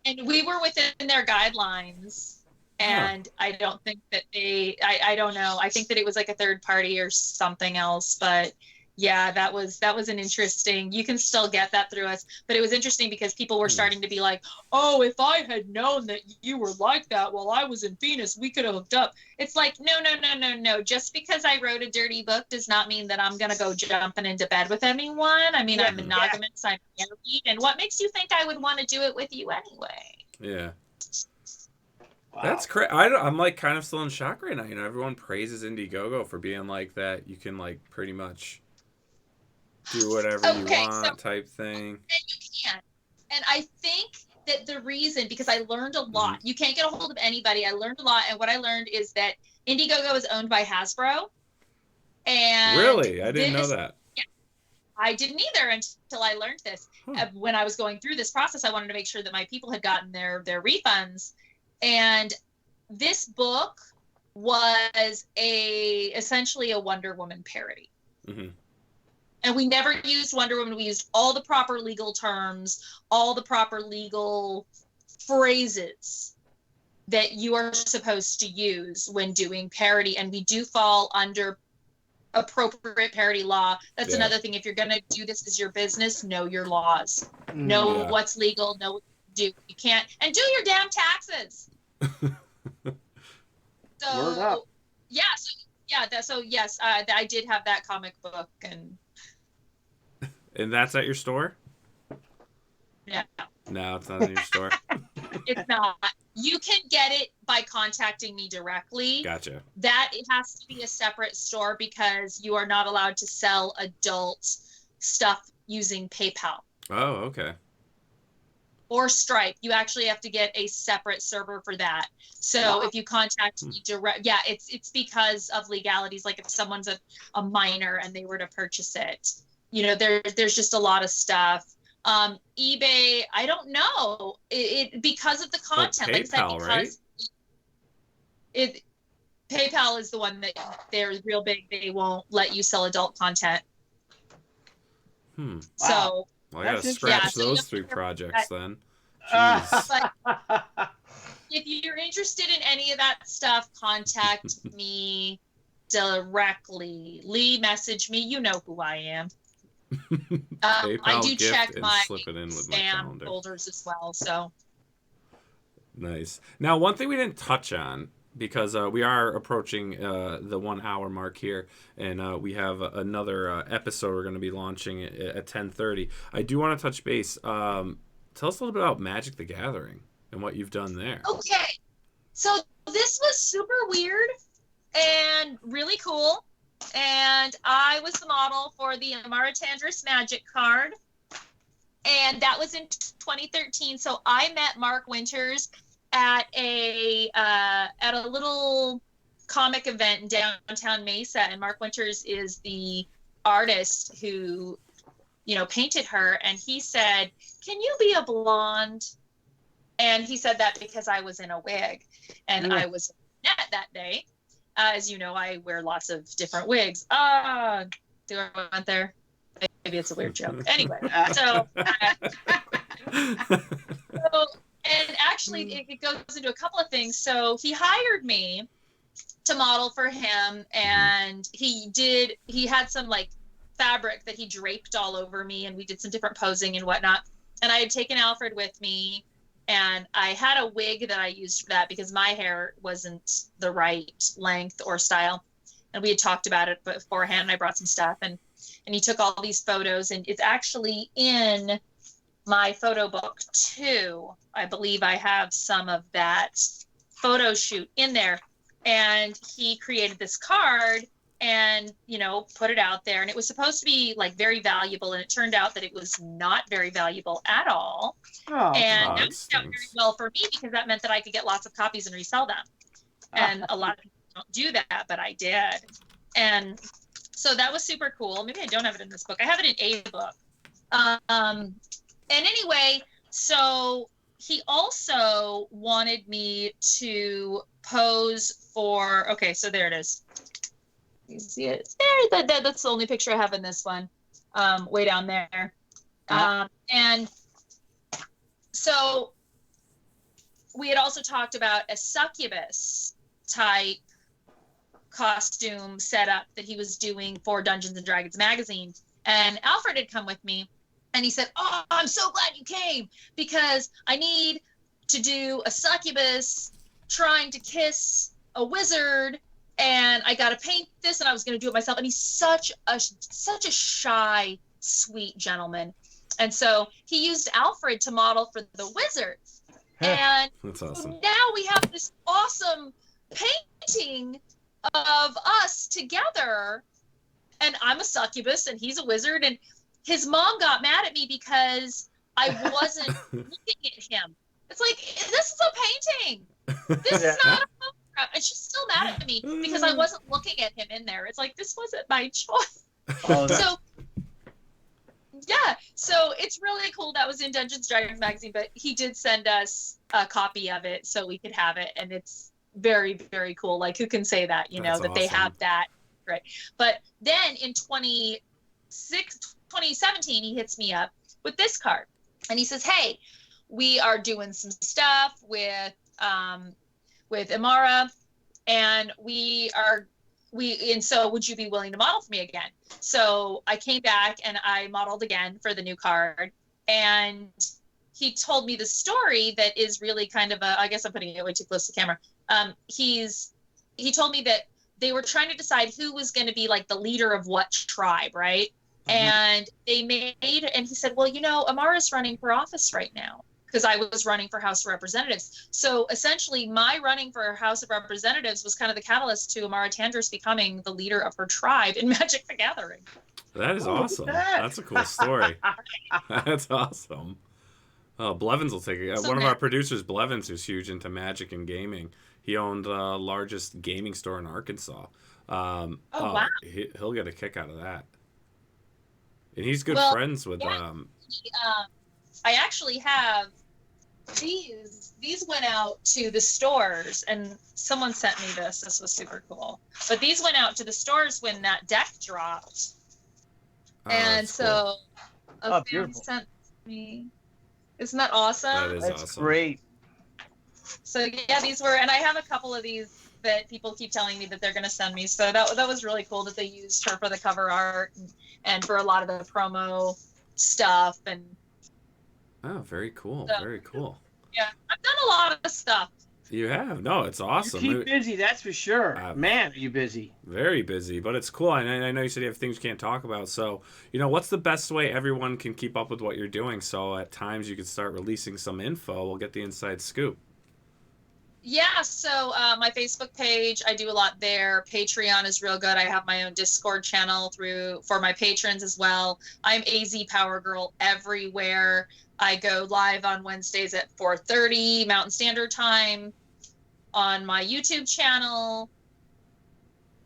And we were within their guidelines, and I don't think that I don't know. I think that it was like a third party or something else, but yeah, that was an interesting. You can still get that through us, but it was interesting because people were starting to be like, "Oh, if I had known that you were like that while I was in Venus, we could have hooked up." It's like, no. Just because I wrote a dirty book does not mean that I'm gonna go jumping into bed with anyone. I mean, I'm monogamous, I'm married, and what makes you think I would want to do it with you anyway? Yeah. Wow. That's crazy. I'm like kind of still in shock right now. You know, everyone praises INDIEGOGO for being like that. You can like pretty much do whatever you want type thing. And you can. And I think that the reason, because I learned a lot, you can't get a hold of anybody. I learned a lot. And what I learned is that INDIEGOGO is owned by Hasbro. And really? I didn't know that. Yeah, I didn't either until I learned this. When I was going through this process, I wanted to make sure that my people had gotten their refunds. And this book was essentially a Wonder Woman parody. Mm-hmm. And we never used Wonder Woman. We used all the proper legal terms, all the proper legal phrases that you are supposed to use when doing parody. And we do fall under appropriate parody law. That's another thing. If you're going to do this as your business, know your laws. Know what's legal, know what you do. You can't. And do your damn taxes. So, yes, I did have that comic book. And that's at your store? Yeah. No, it's not in your store. It's not. You can get it by contacting me directly. Gotcha. That it has to be a separate store because you are not allowed to sell adult stuff using PayPal. Oh, okay. Or Stripe. You actually have to get a separate server for that. So if you contact me direct, it's because of legalities. Like if someone's a minor and they were to purchase it. You know, there's just a lot of stuff. eBay, I don't know. It because of the content. But PayPal, like I said, because PayPal is the one that they're real big. They won't let you sell adult content. So well, I gotta scratch those 3 projects then. Jeez. But if you're interested in any of that stuff, contact me directly. Lee, message me. You know who I am. I do check my spam folders as well. So nice. Now, one thing we didn't touch on, because we are approaching the 1 hour mark here, and we have another episode we're going to be launching at 10:30. I do want to touch base. Tell us a little bit about Magic the Gathering and what you've done there. Okay, so this was super weird and really cool. And I was the model for the Amaratandris Magic card. And that was in 2013. So I met Mark Winters at a little comic event in downtown Mesa. And Mark Winters is the artist who, painted her. And he said, "Can you be a blonde?" And he said that because I was in a wig. And I was net that day. As you know, I wear lots of different wigs. Do I went there? Maybe it's a weird joke. Anyway, and actually it goes into a couple of things. So he hired me to model for him, and he had some like fabric that he draped all over me, and we did some different posing and whatnot. And I had taken Alfred with me. And I had a wig that I used for that because my hair wasn't the right length or style. And we had talked about it beforehand, and I brought some stuff. And he took all these photos, and it's actually in my photo book too. I believe I have some of that photo shoot in there. And he created this card, and, put it out there. And it was supposed to be like very valuable. And it turned out that it was not very valuable at all. Oh, And that that worked out very stinks. well for me because that meant that I could get lots of copies and resell them. And a lot of people don't do that, but I did. And so that was super cool. Maybe I don't have it in this book. I have it in a book. And anyway, so he also wanted me to pose for, okay, so there it is. You see it? There, that's the only picture I have in this one, way down there. And so we had also talked about a succubus type costume setup that he was doing for Dungeons and Dragons magazine. And Alfred had come with me, and he said, "Oh, I'm so glad you came because I need to do a succubus trying to kiss a wizard, and I got to paint this, and I was going to do it myself." And he's such a shy, sweet gentleman. And so he used Alfred to model for the wizard. And That's awesome. so now we have this awesome painting of us together, and I'm a succubus and he's a wizard, and his mom got mad at me because I wasn't looking at him. It's like, this is a painting. This is not a photograph. And she's still mad at me because I wasn't looking at him in there. It's like, this wasn't my choice. So yeah, so it's really cool. That was in Dungeons & Dragons magazine, but he did send us a copy of it so we could have it, and it's very, very cool. Like, who can say that, That's that they awesome. have that, right? But then in 2017, he hits me up with this card, and he says, "Hey, we are doing some stuff with Imara, and and so would you be willing to model for me again?" So I came back and I modeled again for the new card, and he told me the story that is really kind of I guess I'm putting it way too close to the camera. He told me that they were trying to decide who was going to be like the leader of what tribe, right? And and he said, "Well, Amara's running for office right now," because I was running for House of Representatives. So essentially my running for House of Representatives was kind of the catalyst to Amara Tandris becoming the leader of her tribe in Magic the Gathering. That is awesome. That's a cool story. That's awesome. Oh, Blevins will take it. So One of our producers, Blevins, who's huge into magic and gaming. He owned the largest gaming store in Arkansas. Wow. He'll get a kick out of that. And he's good friends with... Yeah. I actually have these went out to the stores, and someone sent me this. This was super cool. But these went out to the stores when that deck dropped. And so a fan sent me. Isn't that awesome? That is awesome. Great. So yeah, these were, and I have a couple of these that people keep telling me that they're going to send me. So that was really cool that they used her for the cover art and for a lot of the promo stuff. And Oh, very cool. So, Very cool. yeah, I've done a lot of stuff. You have. No, it's awesome. You keep busy, that's for sure. Man, are you busy. Very busy, but it's cool. And I know you said you have things you can't talk about. So, what's the best way everyone can keep up with what you're doing? So at times you could start releasing some info. We'll get the inside scoop. Yeah, so my Facebook page, I do a lot there. Patreon is real good. I have my own Discord channel for my patrons as well. I'm AZPowergirl everywhere. I go live on Wednesdays at 4:30 Mountain Standard Time on my YouTube channel.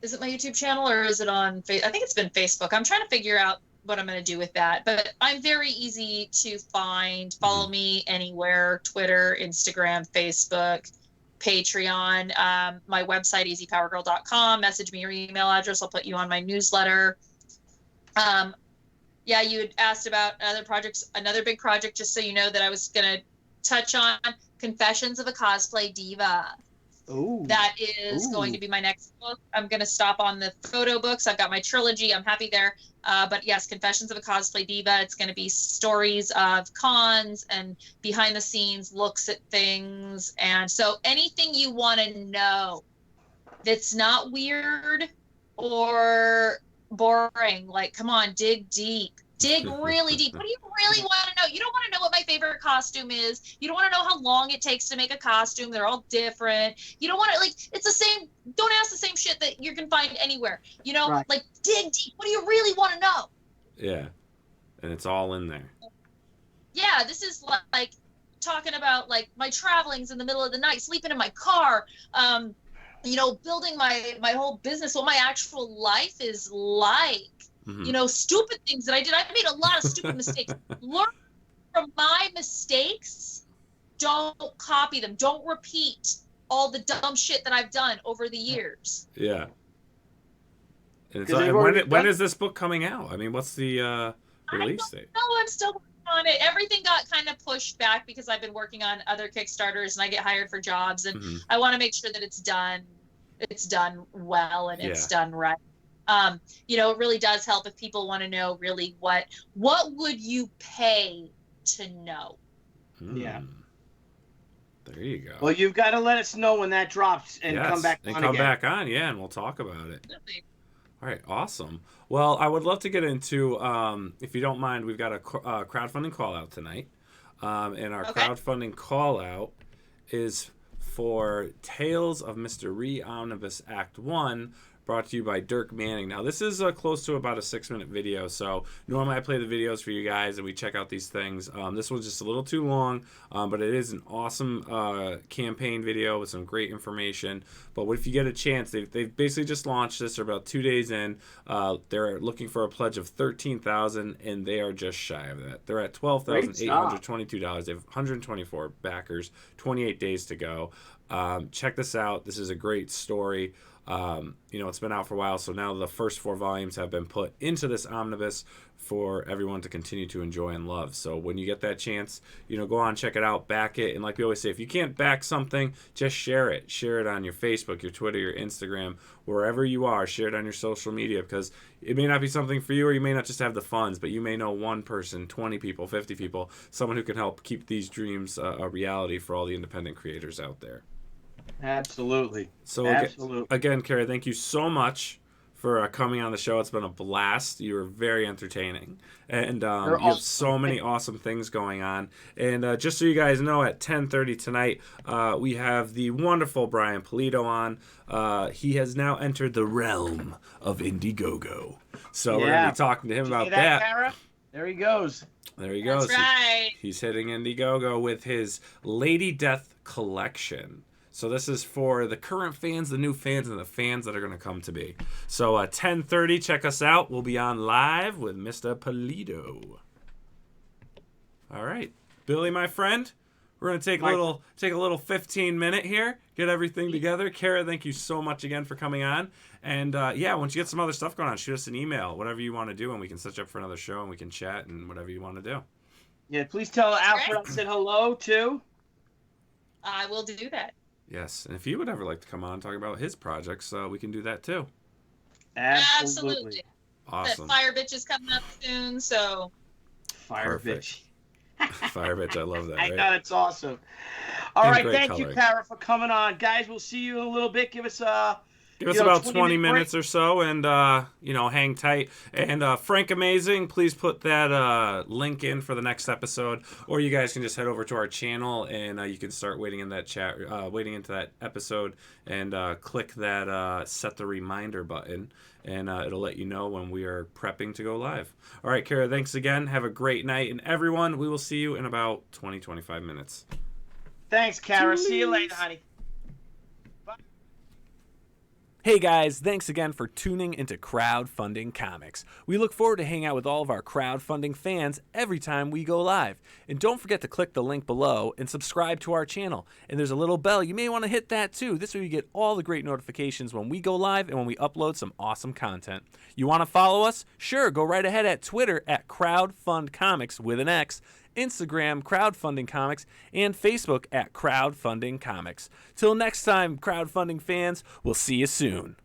Is it my YouTube channel or is it on I think it's been Facebook. I'm trying to figure out what I'm going to do with that. But I'm very easy to find. Follow me anywhere: Twitter, Instagram, Facebook, Patreon, my website, azpowergirl.com. Message me your email address. I'll put you on my newsletter. Yeah, you had asked about other projects. Another big project, just so you know, that I was going to touch on, Confessions of a Cosplay Diva. Ooh. That is going to be my next book. I'm going to stop on the photo books. I've got my trilogy. I'm happy there. But yes, Confessions of a Cosplay Diva. It's going to be stories of cons and behind the scenes looks at things. And so anything you want to know that's not weird or boring, like, come on, dig deep. Dig really deep. What do you really want to know? You don't want to know what my favorite costume is. You don't want to know how long it takes to make a costume. They're all different. You don't want to, like, it's the same. Don't ask the same shit that you can find anywhere. You know, Right. like, dig deep. What do you really want to know? Yeah. And it's all in there. Yeah, this is like talking about like my travelings in the middle of the night, sleeping in my car, you know, building my whole business, what my actual life is like. You know, stupid things that I did. I made a lot of stupid mistakes. Learn from my mistakes. Don't copy them. Don't repeat all the dumb shit that I've done over the years. Yeah. And it's, 'Cause they've and already when done- is this book coming out? I mean, what's the release date? No, I'm still working on it. Everything got kind of pushed back because I've been working on other Kickstarters and I get hired for jobs, and I want to make sure that it's done well and it's done right. You know, it really does help if people want to know really what would you pay to know. Yeah. There you go. Well, you've got to let us know when that drops and come back on again. back on, yeah, and we'll talk about it. All right, awesome. Well, I would love to get into, if you don't mind, we've got a crowdfunding call out tonight, and our crowdfunding call out is for Tales of Mr. Rhee Omnibus Act 1, brought to you by Dirk Manning. Now, this is close to about a 6-minute video, so normally I play the videos for you guys and we check out these things. This one's just a little too long, but it is an awesome campaign video with some great information. But what if you get a chance? They've basically just launched this. They're about 2 days in. They're looking for a pledge of $13,000, and they are just shy of that. They're at $12,822. They have 124 backers, 28 days to go. Check this out. This is a great story. You know, it's been out for a while, so now the first 4 volumes have been put into this omnibus for everyone to continue to enjoy and love. So when you get that chance, you know, go on, check it out, back it. And like we always say, if you can't back something, just share it. Share it on your Facebook, your Twitter, your Instagram, wherever you are. Share it on your social media, because it may not be something for you, or you may not just have the funds, but you may know one person, 20 people, 50 people, someone who can help keep these dreams a reality for all the independent creators out there. Absolutely. So Absolutely. again, Cara, thank you so much for coming on the show. It's been a blast. You were very entertaining, and you have so many awesome things going on. And just so you guys know, at 10:30 tonight, we have the wonderful Brian Polito on. He has now entered the realm of Indiegogo, so we're gonna be talking to him about that. Cara? There he goes. There he goes. That's right. He's hitting Indiegogo with his Lady Death collection. So this is for the current fans, the new fans, and the fans that are going to come to be. So 10:30, check us out. We'll be on live with Mr. Polito. All right, Billy, my friend, we're going to take a little 15-minute here, get everything together. Cara, thank you so much again for coming on. And yeah, once you get some other stuff going on, shoot us an email, whatever you want to do, and we can set you up for another show, and we can chat and whatever you want to do. Yeah, please tell Alfred I said hello too. I will do that. Yes, and if you would ever like to come on and talk about his projects, we can do that too. Absolutely. Awesome. That Fire Bitch is coming up soon, so. Fire Perfect. bitch. Fire bitch, I love that. I Right? know, it's awesome. All And right, great thank you, coloring. Cara, for coming on. Guys, we'll see you in a little bit. Give us about 20 20-minute minutes or so, and hang tight. And Frank Amazing, please put that link in for the next episode, or you guys can just head over to our channel and you can start waiting in that chat, waiting into that episode, and click that set the reminder button, and it'll let you know when we are prepping to go live. All right, Cara, thanks again. Have a great night, and everyone, we will see you in about 20-25 minutes. Thanks, Cara. See you later, honey. Hey guys, thanks again for tuning into Crowdfunding Comics. We look forward to hanging out with all of our crowdfunding fans every time we go live. And don't forget to click the link below and subscribe to our channel. And there's a little bell, you may want to hit that too. This way you get all the great notifications when we go live and when we upload some awesome content. You want to follow us? Sure, go right ahead at Twitter at CrowdFundComics with an X, Instagram, Crowdfunding Comics, and Facebook at Crowdfunding Comics. Till next time, crowdfunding fans, we'll see you soon.